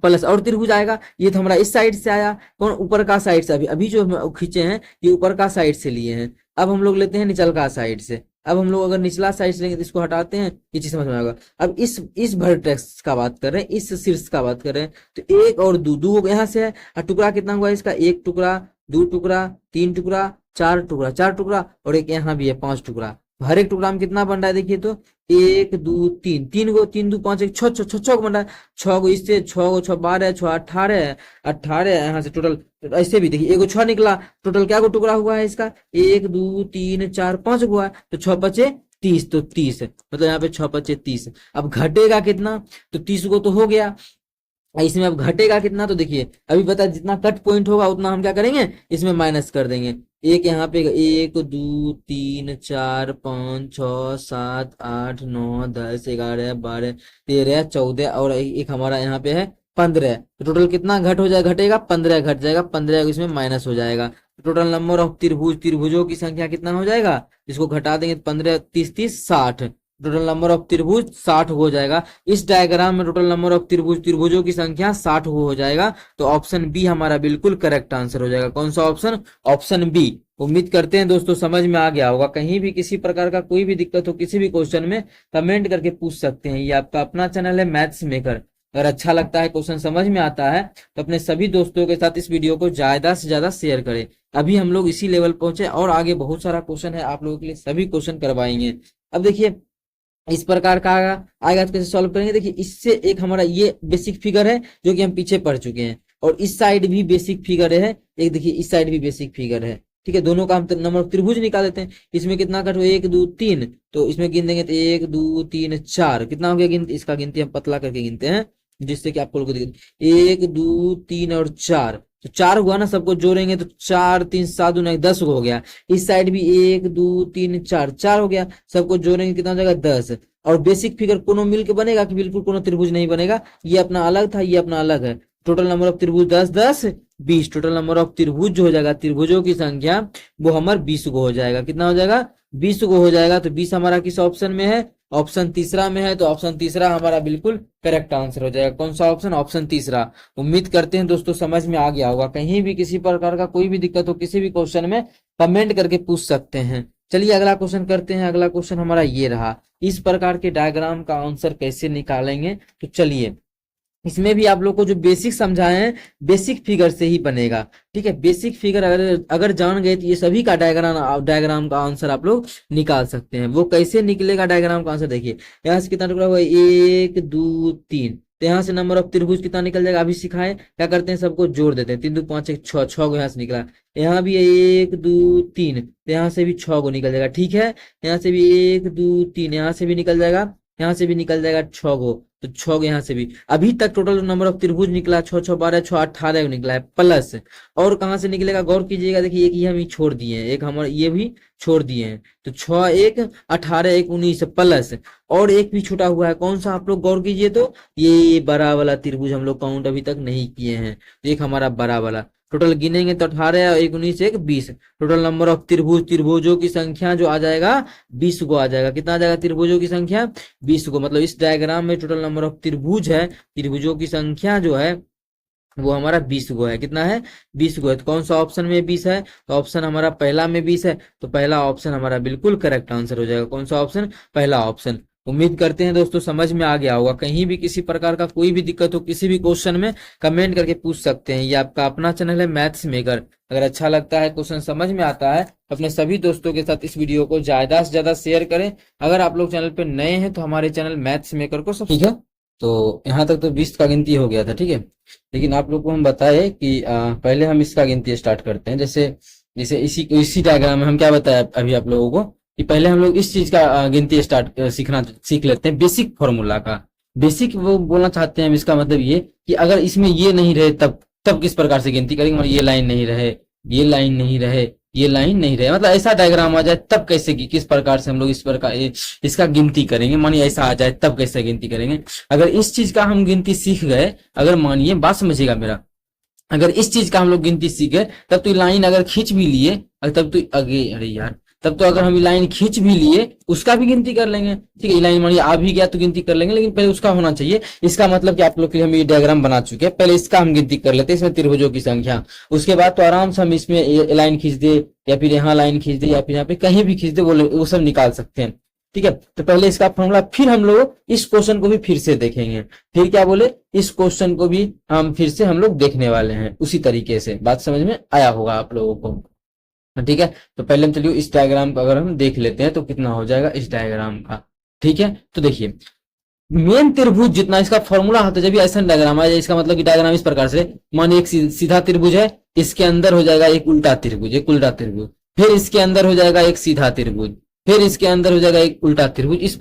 प्लस और त्रिभुज आएगा। ये तो हमारा इस साइड से आया, कौन ऊपर का साइड से, अभी अभी जो हम खींचे हैं ये ऊपर का साइड से लिए हैं। अब हम लोग लेते हैं निचल का साइड से। अब हम लोग अगर निचला साइड से लेंगे तो इसको हटाते हैं, ये चीज समझ में आएगा। अब इस वर्टेक्स का बात कर रहे हैं, इस शीर्ष का बात कर रहे हैं, तो एक और दो यहाँ से है, और टुकड़ा कितना हुआ इसका, एक टुकड़ा, दो टुकड़ा, तीन टुकड़ा, चार टुकड़ा, चार टुकड़ा, और एक यहाँ भी है 5 टुकड़ा। हर एक टुकड़ा में कितना बन रहा है देखिए तो, एक दो तीन, तीन गो, तीन दो पांच, एक छह, छह छह को बन रहा है, 6 गो इससे, 6 गो 6 12, 6 18, 18 यहाँ से टोटल, ऐसे भी देखिए एगो 6 निकला, टोटल क्या गो टुकड़ा हुआ है इसका, 1 2 3 4 5 हुआ है, तो 6 बचे 30, तो 30 मतलब यहाँ पे 6 बचे 30। अब घटेगा कितना, तो 30 को तो हो गया, इसमें अब घटेगा कितना, तो देखिए अभी पता है जितना कट पॉइंट होगा उतना हम क्या करेंगे, इसमें माइनस कर देंगे। एक यहाँ पे 1 2 3 4 5 6 7 8 9 10 11 12 13 14 और एक हमारा यहाँ पे है 15, तो टोटल कितना घट हो जाएगा, घटेगा 15 घट जाएगा, 15 इसमें माइनस हो जाएगा। टोटल नंबर ऑफ त्रिभुज, त्रिभुजों की संख्या कितना हो जाएगा, इसको घटा देंगे 15 30 30 60, टोटल नंबर ऑफ त्रिभुज 60 हो जाएगा। इस डायग्राम में टोटल नंबर ऑफ त्रिभुज, त्रिभुजों की संख्या 60 हो जाएगा, तो ऑप्शन बी हमारा बिल्कुल करेक्ट आंसर हो जाएगा। कौन सा ऑप्शन, ऑप्शन बी। उम्मीद करते हैं दोस्तों समझ में आ गया होगा। कहीं भी किसी प्रकार का कोई भी दिक्कत हो किसी भी क्वेश्चन में, कमेंट करके पूछ सकते हैं। ये आपका अपना चैनल है मैथ्स मेकर। अगर अच्छा लगता है, क्वेश्चन समझ में आता है, तो अपने सभी दोस्तों के साथ इस वीडियो को ज्यादा से ज्यादा शेयर करें। अभी हम लोग इसी लेवल पहुंचे और आगे बहुत सारा क्वेश्चन है आप लोगों के लिए, सभी क्वेश्चन करवाएंगे। अब देखिए इस प्रकार का आएगा तो कैसे सॉल्व करेंगे, देखिए इससे एक हमारा ये बेसिक फिगर है जो कि हम पीछे पढ़ चुके हैं, और इस साइड भी बेसिक फिगर है, एक देखिए इस साइड भी बेसिक फिगर है, ठीक है। दोनों का हम नंबर ऑफ त्रिभुज निकाल देते हैं। इसमें कितना कट हो, 1 2 3, तो इसमें गिन देंगे तो 1 2 3 4, कितना हो गया गिनती, इसका गिनती हम पतला करके गिनते हैं जिससे कि आपको 1 2 3 और 4, तो 4 हुआ ना, सबको जोड़ेंगे तो 4 3 7 9 10 हो गया। इस साइड भी 1 2 3 4, 4 हो गया, सबको जोड़ेंगे कितना हो जाएगा 10। और बेसिक फिगर कोनो मिल के बनेगा कि बिल्कुल कोनो त्रिभुज नहीं बनेगा, ये अपना अलग था, ये अपना अलग है। टोटल नंबर ऑफ त्रिभुज 10 10 20, टोटल नंबर ऑफ त्रिभुज जो हो जाएगा, त्रिभुजों की संख्या वो हमारा 20 गो हो जाएगा। कितना हो जाएगा, 20 गो हो जाएगा। तो 20 हमारा किस ऑप्शन में है, ऑप्शन तीसरा में है, तो ऑप्शन तीसरा हमारा बिल्कुल करेक्ट आंसर हो जाएगा। कौन सा ऑप्शन, ऑप्शन तीसरा। उम्मीद करते हैं दोस्तों समझ में आ गया होगा। कहीं भी किसी प्रकार का कोई भी दिक्कत हो किसी भी क्वेश्चन में, कमेंट करके पूछ सकते हैं। चलिए अगला क्वेश्चन करते हैं। अगला क्वेश्चन हमारा ये रहा, इस प्रकार के डायग्राम का आंसर कैसे निकालेंगे। तो चलिए इसमें भी आप लोग को जो बेसिक समझाए हैं, बेसिक फिगर से ही बनेगा, ठीक है। बेसिक फिगर अगर जान गए तो ये सभी का डायग्राम का आंसर आप लोग निकाल सकते हैं। वो कैसे निकलेगा डायग्राम का आंसर, देखिए यहाँ से कितना टुकड़ा हुआ है, 1 2 3, तो यहाँ से नंबर ऑफ त्रिभुज कितना निकल जाएगा, अभी सिखाए क्या करते हैं, सबको जोड़ देते हैं, 3 2 5 1 6, 6 को यहाँ से निकला। यहाँ भी 1 2 3, तो यहाँ से भी 6 को निकल जाएगा, ठीक है। यहाँ से भी 1 2 3, यहाँ से भी निकल जाएगा, यहाँ से भी निकल जाएगा 6 को, तो 6 यहाँ से भी। अभी तक टोटल नंबर ऑफ त्रिभुज निकला 6 6 12 6 18 निकला है, प्लस और कहाँ से निकलेगा, गौर कीजिएगा। देखिए एक ये हम छोड़ दिए हैं, एक हमारे ये भी छोड़ दिए हैं, तो 6 1 18 1 19 प्लस और एक भी छूटा हुआ है, कौन सा, आप लोग गौर कीजिए। तो ये बड़ा वाला त्रिभुज हम लोग काउंट अभी तक नहीं किए हैं, एक हमारा बड़ा वाला। टोटल गिनेंगे तो 18 1 19 1 20, टोटल नंबर ऑफ त्रिभुज, त्रिभुजों की संख्या जो आ जाएगा 20 को आ जाएगा। कितना आ जाएगा त्रिभुजों की संख्या, 20 को। मतलब इस डायग्राम में टोटल नंबर ऑफ त्रिभुज है, त्रिभुजों की संख्या जो है वो हमारा 20 गो है। कितना है, 20 गो है। तो कौन सा ऑप्शन में 20 है, तो ऑप्शन हमारा पहला में 20 है, तो पहला ऑप्शन हमारा बिल्कुल करेक्ट आंसर हो जाएगा। कौन सा ऑप्शन, पहला ऑप्शन। उम्मीद करते हैं दोस्तों समझ में आ गया होगा। कहीं भी किसी प्रकार का कोई भी दिक्कत हो किसी भी क्वेश्चन में, कमेंट करके पूछ सकते हैं। ये आपका अपना चैनल है मैथ्स मेकर। अगर अच्छा लगता है, क्वेश्चन समझ में आता है, तो अपने सभी दोस्तों के साथ इस वीडियो को ज्यादा से ज्यादा शेयर करें। अगर आप लोग चैनल पे नए हैं तो हमारे चैनल मैथ्स मेकर को सब, ठीक है। तो यहाँ तक तो 20 का गिनती हो गया था, ठीक है। लेकिन आप लोग को हम बताए कि पहले हम इसका गिनती स्टार्ट करते हैं। जैसे इसी डायग्राम में हम क्या बताया अभी आप लोगों को, कि पहले हम लोग इस चीज का गिनती सीख लेते हैं, बेसिक फॉर्मूला का। बेसिक वो बोलना चाहते हैं, इसका मतलब ये कि अगर इसमें ये नहीं रहे तब किस प्रकार से गिनती करेंगे। मतलब ये लाइन नहीं रहे, ये लाइन नहीं रहे, ये लाइन नहीं रहे, मतलब ऐसा डायग्राम आ जाए तब कैसे कि किस प्रकार से हम लोग इस प्रकार इसका गिनती करेंगे। मानिए ऐसा आ जाए तब कैसे गिनती करेंगे। अगर इस चीज का हम गिनती सीख गए, अगर मानिए, बात समझिएगा मेरा, अगर इस चीज का हम लोग गिनती सीख गए, तब तो लाइन अगर खींच भी लिए, तब तो आगे, अरे यार, तब तो अगर हम लाइन खींच भी लिए उसका भी गिनती कर लेंगे। ठीक है, ये लाइन मानिए आ भी गया तो गिनती कर लेंगे, लेकिन पहले उसका होना चाहिए। इसका मतलब कि आप लोग के लिए हम ये डायग्राम बना चुके हैं, पहले इसका हम गिनती कर लेते हैं, इसमें त्रिभुजों की संख्या। उसके बाद तो आराम से हम इसमें लाइन खींच दे या फिर यहाँ लाइन खींच दे या फिर यहाँ पे कहीं भी खींच दे, वो सब निकाल सकते हैं। ठीक है, तो पहले इसका फॉर्मूला, फिर हम लोग इस क्वेश्चन को भी फिर से देखेंगे। फिर क्या बोले, इस क्वेश्चन को भी हम फिर से हम लोग देखने वाले हैं उसी तरीके से। बात समझ में आया होगा आप लोगों को। ठीक है, तो पहले हम चलिए इस डायग्राम को अगर हम देख लेते हैं तो कितना हो जाएगा इस डायग्राम का। ठीक है, तो देखिए मेन त्रिभुज जितना इसका फॉर्मूला होता है, जब भी ऐसा डायग्राम आए, इसका मतलब कि डायग्राम इस प्रकार से, मानिए एक सीधा त्रिभुज है, इसके अंदर हो जाएगा एक उल्टा त्रिभुज, एक उल्टा त्रिभुज, फिर इसके अंदर हो जाएगा एक सीधा त्रिभुज, फिर इसके अंदर हो जाएगा एक उल्टा त्रिभुज। इस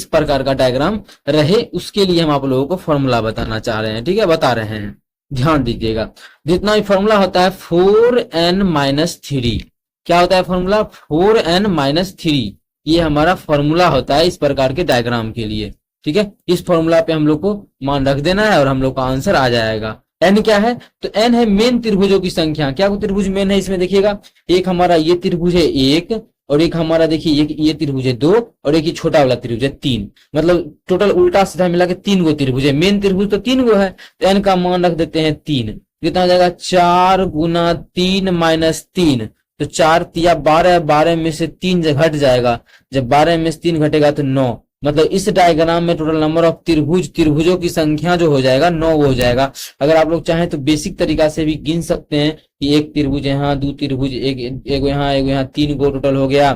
प्रकार का डायग्राम रहे, उसके लिए हम आप लोगों को फॉर्मूला बताना चाह रहे हैं। ठीक है, बता रहे हैं, ध्यान दीजिएगा। जितना भी फॉर्मूला होता है 4n-3, क्या होता है फॉर्मूला 4n-3, ये हमारा फॉर्मूला होता है इस प्रकार के डायग्राम के लिए। ठीक है, इस फॉर्मूला पे हम लोग को मान रख देना है और हम लोग का आंसर आ जाएगा। एन क्या है, तो एन है मेन त्रिभुजों की संख्या। क्या त्रिभुज मेन है इसमें देखिएगा, एक हमारा ये त्रिभुज है एक, और एक हमारा देखिए ये त्रिभुज है 2, और एक ही छोटा वाला त्रिभुज है 3। मतलब टोटल उल्टा सीधा मिला के 3 गो त्रिभुज है। मेन त्रिभुज तो 3 गो है, तो एन का मान रख देते हैं 3। कितना हो जाएगा 4 गुना 3 माइनस 3, तो 4 तिया 12, 12 में से 3 घट जाएगा, जब 12 में से 3 घटेगा तो 9। मतलब इस डायग्राम में टोटल नंबर ऑफ त्रिभुजों की संख्या जो हो जाएगा 9 हो जाएगा। अगर आप लोग चाहें तो बेसिक तरीका से भी गिन सकते हैं कि एक त्रिभुज यहाँ, दो त्रिभुज, एक यहाँ, एक यहाँ, 3 गो टोटल हो गया,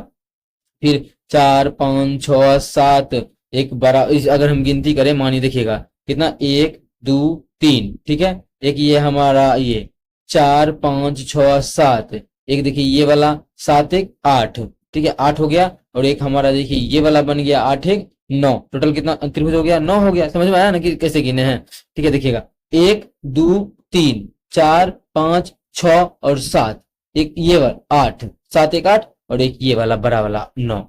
फिर 4 5 6 7, एक बड़ा, अगर हम गिनती करें मानिए देखिएगा कितना 1 2 3। ठीक है, एक ये हमारा ये 4 5 6 7, एक देखिए ये वाला 7 1 8। ठीक है, 8 हो गया, और एक हमारा देखिए ये वाला बन गया 8 1 9। टोटल कितना त्रिभुज हो गया 9 हो गया। समझ में आया ना कि कैसे गिने हैं। ठीक है, देखिएगा 1 2 3 4 5 6 और 7, एक ये वाला 8, 7 1 8, और एक ये वाला बड़ा वाला 9।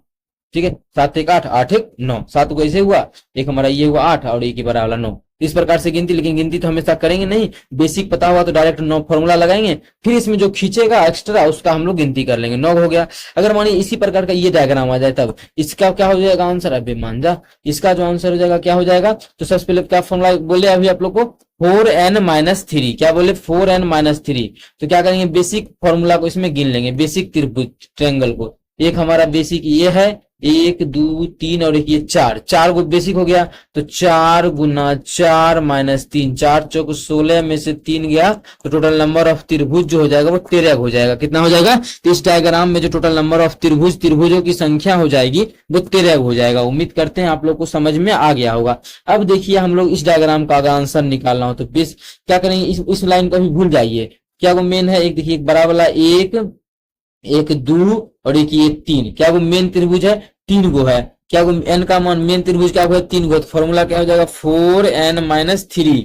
ठीक है, 7 1 8 8 1 9, 7 को ऐसे हुआ, एक हमारा ये हुआ 8 और एक ये बड़ा वाला 9। इस प्रकार से गिनती, लेकिन गिनती तो हमेशा करेंगे नहीं, बेसिक पता हुआ तो डायरेक्ट 9 फॉर्मूला लगाएंगे, फिर इसमें जो खींचेगा एक्स्ट्रा उसका हम लोग गिनती कर लेंगे। 9 हो गया। अगर मानिए इसी प्रकार का ये डायग्राम आ जाए तब इसका क्या हो जाएगा आंसर, अबे मान जा, इसका जो आंसर हो जाएगा क्या हो जाएगा, तो सबसे पहले क्या फॉर्मूला बोले अभी आप लोग को 4n-3। क्या बोले 4n-3, तो क्या करेंगे बेसिक फॉर्मूला को इसमें गिन लेंगे, बेसिक त्रिभुज ट्रायंगल को। एक हमारा बेसिक ये है 1 2 3, और एक ये 4 को बेसिक हो गया, तो 4 गुना 4 माइनस 3, 4 चौक 16 में से 3 गया, तो टोटल नंबर ऑफ त्रिभुज जो हो जाएगा वो 13 हो जाएगा। कितना हो जाएगा, तो इस डायग्राम में जो टोटल नंबर ऑफ त्रिभुजों की संख्या हो जाएगी वो 13 हो जाएगा। उम्मीद करते हैं आप लोग को समझ में आ गया होगा। अब देखिए हम लोग इस डायग्राम का अगर आंसर निकालना हो तो बेस क्या करेंगे, इस लाइन को भी भूल जाइए। क्या वो मेन है, एक देखिए एक बड़ा वाला 1 1 2 और एक ये 3, क्या वो मेन त्रिभुज है, 3 गो है। क्या वो एन का मान मेन त्रिभुज क्या है 3 गो, तो फॉर्मूला क्या हो जाएगा 4n-3,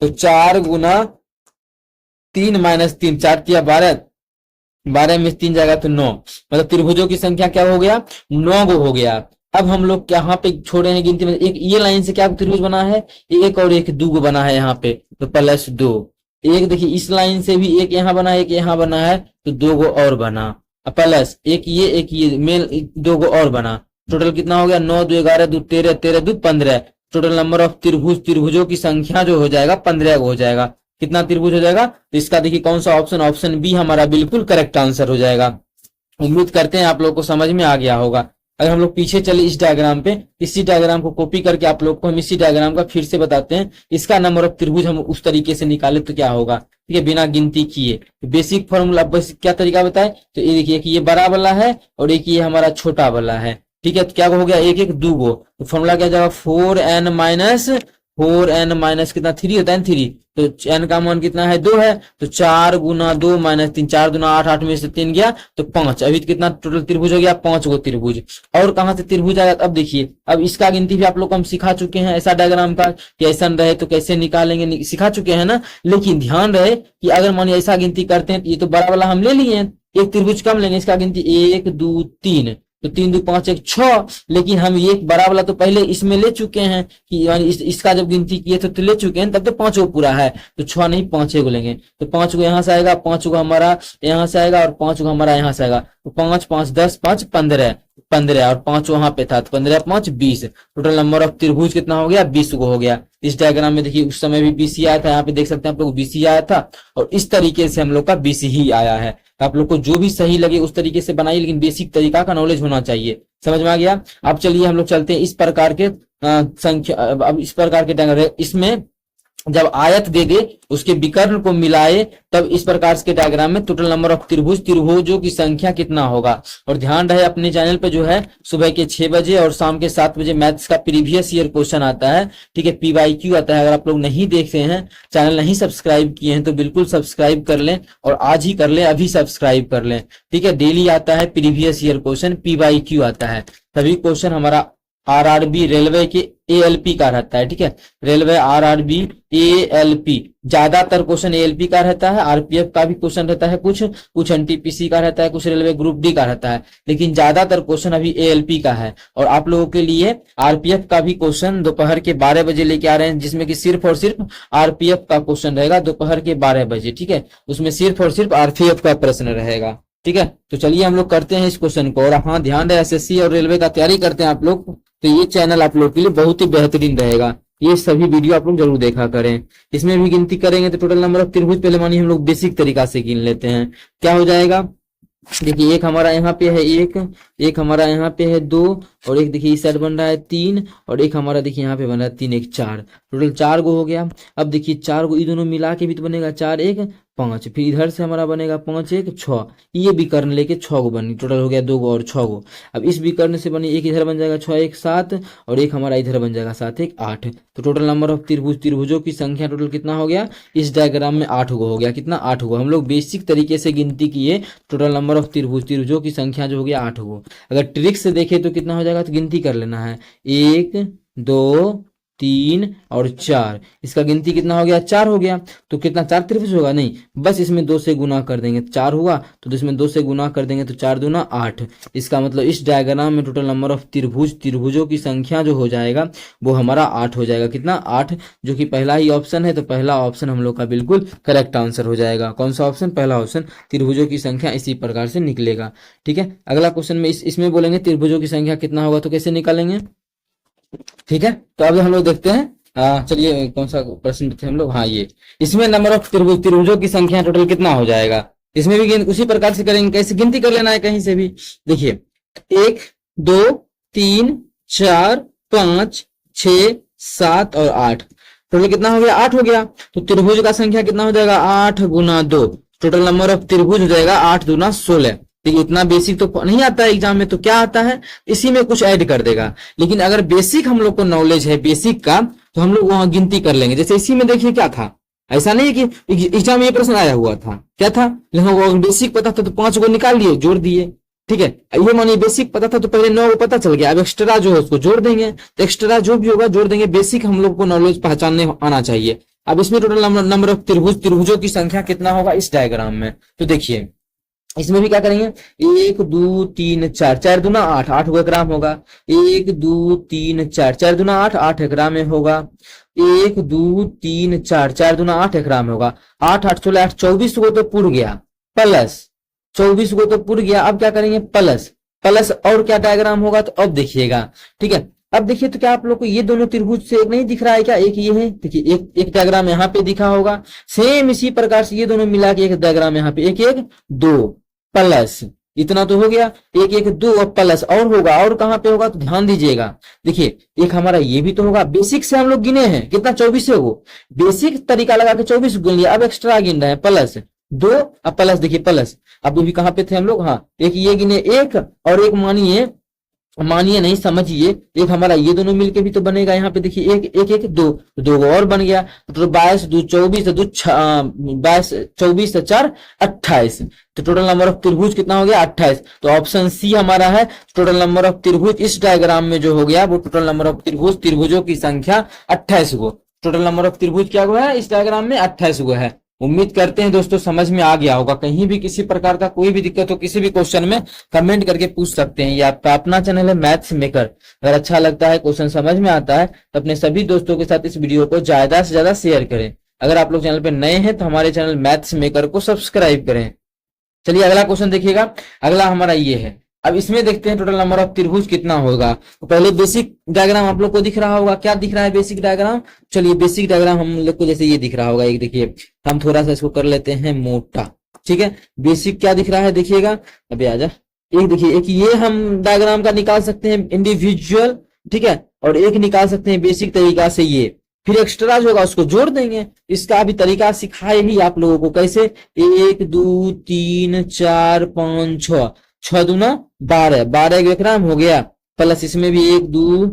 तो 4 गुना 3 माइनस 3, 4 तिया 12, 12 में 3 जाएगा तो 9। मतलब त्रिभुजों की संख्या क्या हो गया 9 गो हो गया। अब हम लोग यहाँ पे छोड़े हैं गिनती में, एक ये लाइन से क्या त्रिभुज बना है, एक और एक 2 गो बना है यहाँ पे, तो +2। एक देखिए इस लाइन से भी एक यहाँ बना है, एक यहाँ बना है, तो 2 गो और बना, प्लस एक ये मेल 2 गो और बना। टोटल कितना हो गया 9 2 11 2 13 13 2 15। टोटल नंबर ऑफ त्रिभुजों की संख्या जो हो जाएगा 15 हो जाएगा। कितना त्रिभुज हो जाएगा, तो इसका देखिए कौन सा ऑप्शन, ऑप्शन बी हमारा बिल्कुल करेक्ट आंसर हो जाएगा। उम्मीद करते हैं आप लोग को समझ में आ गया होगा। अगर हम लोग पीछे चले इस डायग्राम पे, इसी डायग्राम को कॉपी करके आप लोग को हम इसी डायग्राम का फिर से बताते हैं, इसका नंबर ऑफ त्रिभुज हम उस तरीके से निकाले तो क्या होगा। ठीक है, बिना गिनती किए बेसिक फॉर्मूला, बस क्या तरीका बताए, तो ये देखिए एक ये बड़ा वाला है और एक ये हमारा छोटा वाला है। ठीक है, तो क्या हो गया 1 1 2 गो, तो फॉर्मूला क्या जाएगा 4n- कितना 3 होता है 3, तो n का मान कितना है 2 है, तो 4 गुना 2 माइनस 3, 4 गुना 8, 8 में से 3 गया तो 5। अभी कितना टोटल त्रिभुज हो गया 5 गो त्रिभुज। और कहां से त्रिभुज आया, अब देखिए अब इसका गिनती भी आप लोग को हम सिखा चुके हैं, ऐसा डायग्राम का कि ऐसा रहे तो कैसे निकालेंगे सिखा चुके हैं ना। लेकिन ध्यान रहे कि अगर मानिए ऐसा गिनती करते हैं तो ये तो बड़ा वाला हम ले लिए हैं, एक त्रिभुज कम लेंगे, इसका गिनती 1 2 3, तो 3 2 5 1 6, लेकिन हम ये बड़ा वाला तो पहले इसमें ले चुके हैं कि यानी इसका जब गिनती किए तो ले चुके हैं, तब तो 5 गो पूरा है, तो 6 नहीं 5 गो लेंगे, तो 5 गो यहाँ से आएगा, 5 गो हमारा यहाँ से आएगा और 5 गो हमारा यहाँ से आएगा, तो 5 5 10 5 15 15 और 5 वहां पे था, तो 15 5 20, टोटल नंबर ऑफ त्रिभुज कितना हो गया, 20 गो हो गया। इस डायग्राम में देखिए उस समय भी 20 ही आया था, यहाँ पे देख सकते हैं आप लोग 20 ही आया था, और इस तरीके से हम लोग का 20 ही आया है। आप लोग को जो भी सही लगे उस तरीके से बनाइए, लेकिन बेसिक तरीका का नॉलेज होना चाहिए। समझ में आ गया? अब चलिए हम लोग चलते हैं इस प्रकार के संख्या, अब इस प्रकार के डायग्राम, इसमें जब आयत दे दे उसके विकर्ण को मिलाए, तब इस प्रकार के डायग्राम में टोटल नंबर ऑफ त्रिभुजों की संख्या कितना होगा। और ध्यान रहे अपने चैनल पे जो है सुबह के 6 बजे और शाम के 7 बजे मैथ्स का प्रीवियस ईयर क्वेश्चन आता है, ठीक है, PYQ आता है। अगर आप लोग नहीं देखते हैं, चैनल नहीं सब्सक्राइब किए हैं, तो बिल्कुल सब्सक्राइब कर लें, और आज ही कर लें, अभी सब्सक्राइब कर लें, ठीक है। डेली आता है प्रीवियस ईयर क्वेश्चन, PYQ आता है। सभी क्वेश्चन हमारा RRB रेलवे के ALP का रहता है, ठीक है, रेलवे RRB ALP, ज्यादातर क्वेश्चन ALP का रहता है, RPF का भी क्वेश्चन रहता है, कुछ NTPC का रहता है, कुछ रेलवे ग्रुप D का रहता है, लेकिन ज्यादातर क्वेश्चन अभी ALP का है। और आप लोगों के लिए RPF का भी क्वेश्चन दोपहर के 12 बजे लेके आ रहे हैं, जिसमें कि सिर्फ और सिर्फ RPF का क्वेश्चन रहेगा दोपहर के 12 बजे, ठीक है, उसमें सिर्फ और सिर्फ RPF का प्रश्न रहेगा, ठीक है। तो चलिए हम लोग करते हैं इस क्वेश्चन को। और हाँ, ध्यान रहे SSC और रेलवे का तैयारी करते हैं आप लोग, तो ये चैनल आप लोग के लिए बहुत ही बेहतरीन रहेगा। ये सभी वीडियो आप लोग जरूर देखा करें। इसमें भी गिनती करेंगे तो टोटल नंबर ऑफ त्रिभुज पहले मानिए हम लोग बेसिक तरीका से गिन लेते हैं। क्या हो जाएगा, देखिए एक हमारा यहाँ पे है एक हमारा यहाँ पे है 2, और एक देखिए इस साइड बन रहा है 3, और एक हमारा देखिए यहाँ पे बन रहा है 3 1 4, टोटल 4 गो हो गया। अब देखिए 4 गो ये दोनों मिला के भी तो बनेगा 4 1 5, फिर इधर से हमारा बनेगा 5 1 6, ये विकर्ण लेके 6 गो बनी, टोटल हो गया 2 गो और 6 गो। अब इस विकर्ण से बनी एक इधर बन जाएगा 6 1 7, और एक हमारा इधर बन जाएगा 7 1 8। तो टोटल नंबर ऑफ त्रिभुजों की संख्या टोटल कितना हो गया, इस डायग्राम में 8 गो हो गया। कितना, 8 गो। हम लोग बेसिक तरीके से गिनती किए, टोटल नंबर ऑफ त्रिभुजों की संख्या जो हो गया 8 गो। अगर ट्रिक से देखे तो कितना हो जाएगा, तो गिनती कर लेना है, 1 2 3 और 4, इसका गिनती कितना हो गया, 4 हो गया। तो कितना, 4 त्रिभुज होगा, नहीं, बस इसमें 2 से गुना कर देंगे, 4 हुआ, तो इसमें 2 से गुना कर देंगे, तो 4 दूना 8। इसका मतलब इस डायग्राम में टोटल नंबर ऑफ त्रिभुजों की संख्या जो हो जाएगा वो हमारा 8 हो जाएगा। कितना, 8, जो कि पहला ही ऑप्शन है, तो पहला ऑप्शन हम लोग का बिल्कुल करेक्ट आंसर हो जाएगा। कौन सा ऑप्शन, पहला ऑप्शन। त्रिभुजों की संख्या इसी प्रकार से निकलेगा, ठीक है। अगला क्वेश्चन में इसमें बोलेंगे त्रिभुजों की संख्या कितना होगा, तो कैसे निकालेंगे, ठीक है। तो अब हम लोग देखते हैं, चलिए कौन सा प्रश्न थे हम लोग, हाँ ये, इसमें नंबर ऑफ त्रिभुजों की संख्या टोटल कितना हो जाएगा। इसमें भी उसी प्रकार से करेंगे, कैसे गिनती कर लेना है कहीं से भी। देखिए 1 2 3 4 5 6 7 और 8, टोटल कितना हो गया, 8 हो गया। तो त्रिभुज का संख्या कितना हो जाएगा, 8 गुना 2, टोटल नंबर ऑफ त्रिभुज हो जाएगा 8 दूना 16। देखिए इतना बेसिक तो नहीं आता है एग्जाम में, तो क्या आता है, इसी में कुछ ऐड कर देगा। लेकिन अगर बेसिक हम लोग को नॉलेज है बेसिक का, तो हम लोग वहां गिनती कर लेंगे। जैसे इसी में देखिए क्या था, ऐसा नहीं है कि एग्जाम में ये प्रश्न आया हुआ था, क्या था, लेकिन बेसिक पता था तो 5 गो निकाल लिए, जोड़ दिए, ठीक है। ये मानिए बेसिक पता था तो पहले 9 गो पता चल गया, अब एक्स्ट्रा जो है उसको जोड़ देंगे, तो एक्स्ट्रा जो भी होगा जोड़ देंगे। बेसिक हम लोग को नॉलेज पहचानने आना चाहिए। अब इसमें टोटल नंबर ऑफ त्रिभुजों की संख्या कितना होगा इस डायग्राम में, तो देखिए इसमें भी क्या करेंगे, 1 2 3 4, 4 दूना 8, 8 ग्राम होगा। 1 2 3 4, 4 दूना 8, 8 ग्राम में होगा। 1 2 3 4, 4 दूना 8 ग्राम में होगा। 8 8 16 8, 24 को तो पुर गया, प्लस 24 को तो पुर गया। अब क्या करेंगे, प्लस और क्या डायग्राम होगा, तो अब देखिएगा, ठीक है। अब देखिए तो क्या आप लोग को ये दोनों त्रिभुज से एक नहीं दिख रहा है क्या, एक ये है, देखिए एक डायग्राम यहाँ पे दिखा होगा। सेम इसी प्रकार से ये दोनों मिला के एक डायग्राम यहाँ पे 1 1 2 प्लस, इतना तो हो गया, 1 1 2 और प्लस और होगा, और कहाँ पे होगा, तो ध्यान दीजिएगा। देखिए एक हमारा ये भी तो होगा, बेसिक से हम लोग गिने हैं कितना, 24 है, वो बेसिक तरीका लगा के 24 गिन लिया। अब एक्स्ट्रा गिन रहे हैं, प्लस 2, अब प्लस, देखिए प्लस, अब भी कहाँ पे थे हम लोग, हाँ एक ये गिने 1, और एक मानिए नहीं समझिए, एक हमारा ये दोनों मिलके भी तो बनेगा। यहाँ पे देखिए 1 1 1 2, 2 और बन गया, तो 22 2 24 2 22 24 4 28, तो टोटल नंबर ऑफ त्रिभुज कितना हो गया, 28। तो ऑप्शन सी हमारा है टोटल नंबर ऑफ त्रिभुज। इस डायग्राम में जो हो गया वो टोटल नंबर ऑफ त्रिभुजों की संख्या 28 गो। टोटल नंबर ऑफ त्रिभुज क्या हुआ है इस डायग्राम में, 28 गो है। उम्मीद करते हैं दोस्तों समझ में आ गया होगा। कहीं भी किसी प्रकार का कोई भी दिक्कत हो किसी भी क्वेश्चन में कमेंट करके पूछ सकते हैं। ये आपका अपना चैनल है मैथ्स मेकर। अगर अच्छा लगता है, क्वेश्चन समझ में आता है तो अपने सभी दोस्तों के साथ इस वीडियो को ज्यादा से ज्यादा शेयर करें। अगर आप लोग चैनल पे नए हैं तो हमारे चैनल मैथ्स मेकर को सब्सक्राइब करें। चलिए अगला क्वेश्चन देखिएगा। अगला हमारा ये है, अब इसमें देखते हैं टोटल नंबर ऑफ त्रिभुज कितना होगा। तो पहले बेसिक डायग्राम आप लोग को दिख रहा होगा, क्या दिख रहा है बेसिक डायग्राम। चलिए बेसिक डायग्राम हम लोग को जैसे ये दिख रहा होगा, एक देखिए हम थोड़ा सा इसको कर लेते हैं मोटा, ठीक है। बेसिक क्या दिख रहा है देखिएगा, अभी आजा। एक देखिए, एक ये हम डायग्राम का निकाल सकते हैं इंडिविजुअल, ठीक है, और एक निकाल सकते हैं बेसिक तरीका से ये। फिर एक्स्ट्रा जो होगा उसको जोड़ देंगे। इसका अभी तरीका सिखाए ही आप लोगों को कैसे। 1 2 3 4 5 6, 6 दूना 12, 12 ग्राम हो गया, प्लस इसमें भी 1 2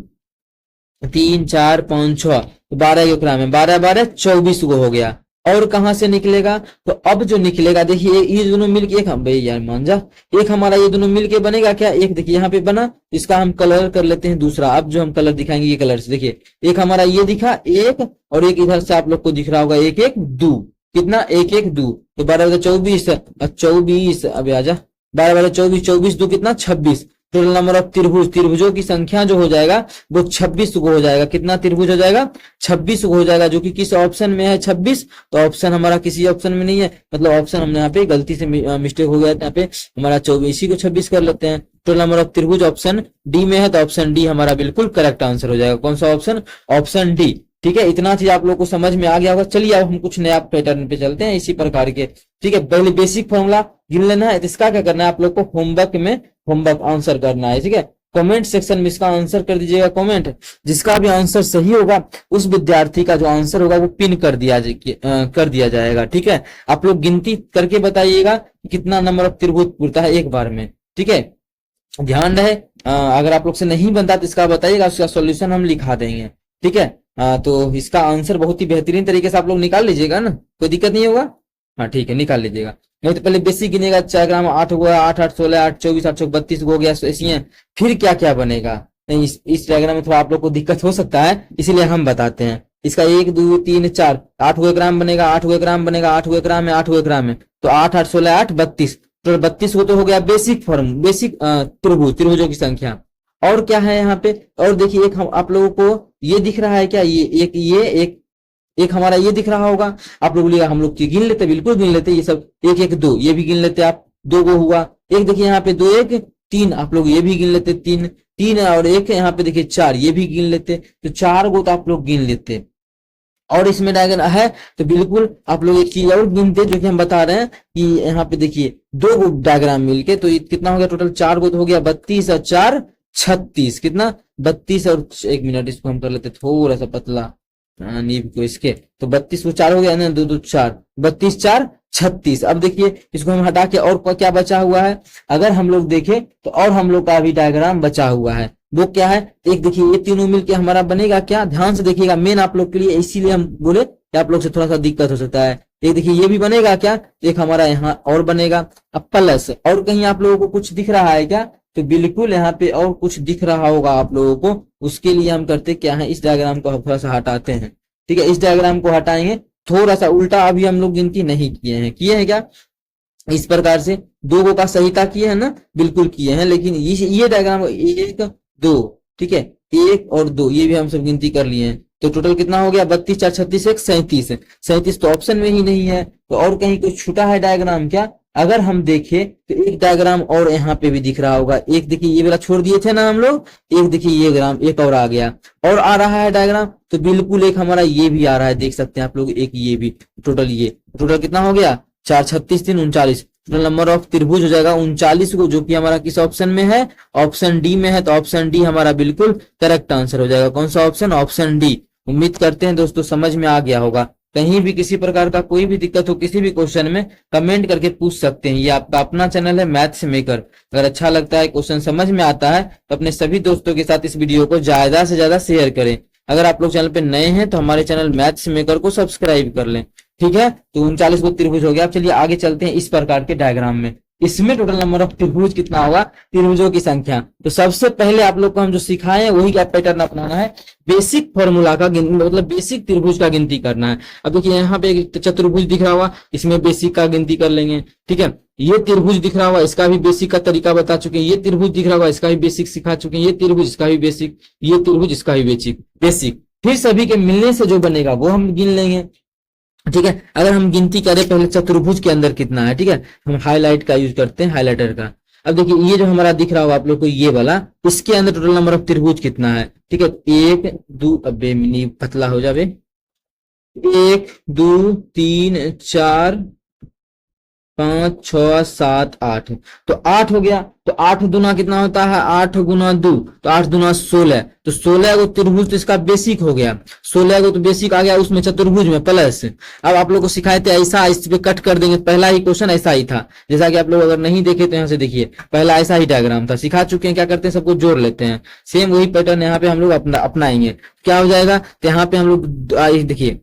3 4 5 6, 12 ग्राम है, 12 12 24 को हो गया। और कहां से निकलेगा, तो अब जो निकलेगा देखिए ये दोनों मिलके एक, हम भाई यार मान जा, एक हमारा ये दोनों मिलके बनेगा क्या, एक देखिए यहाँ पे बना, इसका हम कलर कर लेते हैं दूसरा। अब जो हम कलर दिखाएंगे ये कलर से, देखिए एक हमारा ये दिखा एक, और एक इधर से आप लोग को दिख रहा होगा 1 1 2, कितना 1 1 2, तो 12 24 24, अभी आजा 12 12 24, 24 2 कितना 26। टोटल नंबर ऑफ त्रिभुज, त्रिभुजों की संख्या जो हो जाएगा वो 26 को हो जाएगा। कितना त्रिभुज हो जाएगा, 26 को हो जाएगा, जो कि किस ऑप्शन में है 26। तो ऑप्शन हमारा किसी ऑप्शन में नहीं है, मतलब ऑप्शन हमने यहाँ पे गलती से मिस्टेक हो गया, यहाँ पे हमारा 24 को 26 कर लेते हैं। टोटल नंबर ऑफ त्रिभुज ऑप्शन डी में है, तो ऑप्शन डी हमारा बिल्कुल करेक्ट आंसर हो जाएगा। कौन सा ऑप्शन, ऑप्शन डी, ठीक है। इतना चीज आप लोग को समझ में आ गया होगा। चलिए अब हम कुछ नया पैटर्न पे चलते हैं इसी प्रकार के, ठीक है। पहले बेसिक फॉर्मूला गिन लेना है, इसका क्या करना है आप लोग को, होमवर्क में होमवर्क आंसर करना है, ठीक है। कमेंट सेक्शन में इसका आंसर कर दीजिएगा कमेंट। जिसका भी आंसर सही होगा उस विद्यार्थी का जो आंसर होगा वो पिन कर दिया जाएगा, ठीक है। आप लोग गिनती करके बताइएगा कितना नंबर ऑफ त्रिभुज पूरता है एक बार में, ठीक है। ध्यान रहे, अगर आप लोग से नहीं बनता तो इसका बताइएगा, उसका सोल्यूशन हम लिखा देंगे, ठीक है। तो इसका आंसर बहुत ही बेहतरीन तरीके से आप लोग निकाल लीजिएगा ना, कोई दिक्कत नहीं होगा। हाँ ठीक है, निकाल लीजिएगा। नहीं तो पहले बेसिक गिनेगा, 4 ग्राम 8 हुआ, 8 8 16 8 24 8 32 हो गया, ऐसी है। फिर क्या क्या बनेगा, नहीं इस डायग्राम में थोड़ा आप लोग को दिक्कत हो सकता है, इसीलिए हम बताते हैं। इसका 1 2 3 4 8 ग्राम बनेगा, 8 ग्राम बनेगा, 8 ग्राम है, 8 ग्राम है, तो 8 8 16 8 32, तो 32 को तो हो गया बेसिक फॉर्म, बेसिक त्रिभुजों की संख्या। और क्या है यहाँ पे, और देखिए एक हम आप लोगों को ये दिख रहा है क्या, ये एक हमारा ये दिख रहा होगा। आप लोग बोलिएगा हम लोग गिन लेते, बिल्कुल गिन लेते, ये सब 1 1 2 ये भी गिन लेते आप, 2 गो हुआ। एक देखिए यहाँ पे 2 1 3, आप लोग ये भी गिन लेते, 3 3 और एक यहाँ पे देखिए 4, ये भी गिन लेते, तो 4 गो तो आप लोग गिन लेते। और इसमें डायग्राम है तो बिल्कुल आप लोग एक चीज और गिनते, जो कि हम बता रहे हैं कि यहाँ पे देखिए 2 गो डायग्राम मिलके, तो कितना हो गया टोटल, 4 गो तो हो गया 32 और 4 36, कितना 32 और 1 मिनट इसको हम कर लेते थोड़ा सा पतला नींव को इसके, तो 32 को 4 हो गया ना, 2 2 4, 32 4 36। अब देखिए इसको हम हटा के और क्या बचा हुआ है, अगर हम लोग देखें तो और हम लोग का अभी डायग्राम बचा हुआ है, वो क्या है, एक देखिए ये तीनों मिलके हमारा बनेगा क्या, ध्यान से देखिएगा, मेन आप लोग के लिए, इसीलिए हम बोले कि आप लोग से थोड़ा सा दिक्कत हो सकता है। एक देखिए ये भी बनेगा क्या, एक हमारा यहाँ और बनेगा। अब प्लस, और कहीं आप लोगों को कुछ दिख रहा है क्या, तो बिल्कुल यहाँ पे और कुछ दिख रहा होगा आप लोगों को, उसके लिए हम करते क्या है, इस डायग्राम को थोड़ा सा हटाते हैं, ठीक है। इस डायग्राम को हटाएंगे, थोड़ा सा उल्टा, अभी हम लोग गिनती नहीं किए हैं क्या, इस प्रकार से 2 गो का सहीता किए हैं ना, बिल्कुल किए हैं, लेकिन ये डायग्राम 1 2, ठीक है, 1 और 2 ये भी हम सब गिनती कर लिए हैं, तो टोटल कितना हो गया 32 4 36 1 37 37, तो ऑप्शन में ही नहीं है, तो और कहीं कुछ छूटा है डायग्राम क्या। अगर हम देखें तो एक डायग्राम और यहाँ पे भी दिख रहा होगा, एक देखिए ये वाला छोड़ दिए थे ना हम लोग, एक देखिए ये ग्राम एक और आ गया, और आ रहा है डायग्राम, तो बिल्कुल एक हमारा ये भी आ रहा है, देख सकते हैं आप लोग, एक ये भी, टोटल कितना हो गया 4 36 3 39, टोटल नंबर ऑफ त्रिभुज हो जाएगा 39 को, जो कि हमारा किस ऑप्शन में है, ऑप्शन डी में है, तो ऑप्शन डी हमारा बिल्कुल करेक्ट आंसर हो जाएगा। कौन सा ऑप्शन, ऑप्शन डी। उम्मीद करते हैं दोस्तों समझ में आ गया होगा। कहीं भी किसी प्रकार का कोई भी दिक्कत हो किसी भी क्वेश्चन में कमेंट करके पूछ सकते हैं। ये आपका अपना चैनल है मैथ्स मेकर। अगर अच्छा लगता है, क्वेश्चन समझ में आता है, तो अपने सभी दोस्तों के साथ इस वीडियो को ज्यादा से ज्यादा शेयर करें। अगर आप लोग चैनल पे नए हैं तो हमारे चैनल मैथ्स मेकर को सब्सक्राइब कर लें, ठीक है। तो 39 को त्रिभुज हो गया। अब चलिए आगे चलते हैं इस प्रकार के डायग्राम में। इसमें टोटल नंबर ऑफ त्रिभुज कितना होगा, त्रिभुजों की संख्या। तो सबसे पहले आप लोग को हम जो सिखाए हैं वही क्या पैटर्न अपनाना है, बेसिक फॉर्मूला का मतलब बेसिक त्रिभुज का गिनती करना है। अब देखिए यहाँ पे एक चतुर्भुज दिख रहा होगा, इसमें बेसिक का गिनती कर लेंगे, ठीक है। ये त्रिभुज दिख रहा होगा, इसका भी बेसिक का तरीका बता चुके हैं। ये त्रिभुज दिख रहा होगा, इसका भी बेसिक सिखा चुके हैं। ये त्रिभुज, इसका भी बेसिक, ये त्रिभुज, इसका भी बेसिक। फिर सभी के मिलने से जो बनेगा वो हम गिन लेंगे, ठीक है। अगर हम गिनती करें पहले चतुर्भुज के अंदर कितना है, ठीक है, हम हाईलाइट का यूज करते हैं, हाईलाइटर का। अब देखिए ये जो हमारा दिख रहा होगा आप लोग को, ये वाला, इसके अंदर टोटल नंबर ऑफ त्रिभुज कितना है, ठीक है। 1 2, अबे मिनी पतला हो जावे, 1 2 3 4 5 6 7 8, तो 8 हो गया। तो 8 दूना कितना होता है, 8 गुना 2, तो 8 दूना 16, तो 16 को त्रिभुज तो इसका बेसिक हो गया, 16 को तो बेसिक आ गया उसमें चतुर्भुज में प्लस। अब आप लोग को सिखाए थे ऐसा, इस पे कट कर देंगे, पहला ही क्वेश्चन ऐसा ही था, जैसा कि आप लोग अगर नहीं देखे तो यहाँ से देखिए, पहला ऐसा ही डायग्राम था, सिखा चुके हैं। क्या करते हैं, सबको जोड़ लेते हैं, सेम वही पैटर्न यहाँ पे हम लोग अपनाएंगे। क्या हो जाएगा, तो यहाँ पे हम लोग देखिए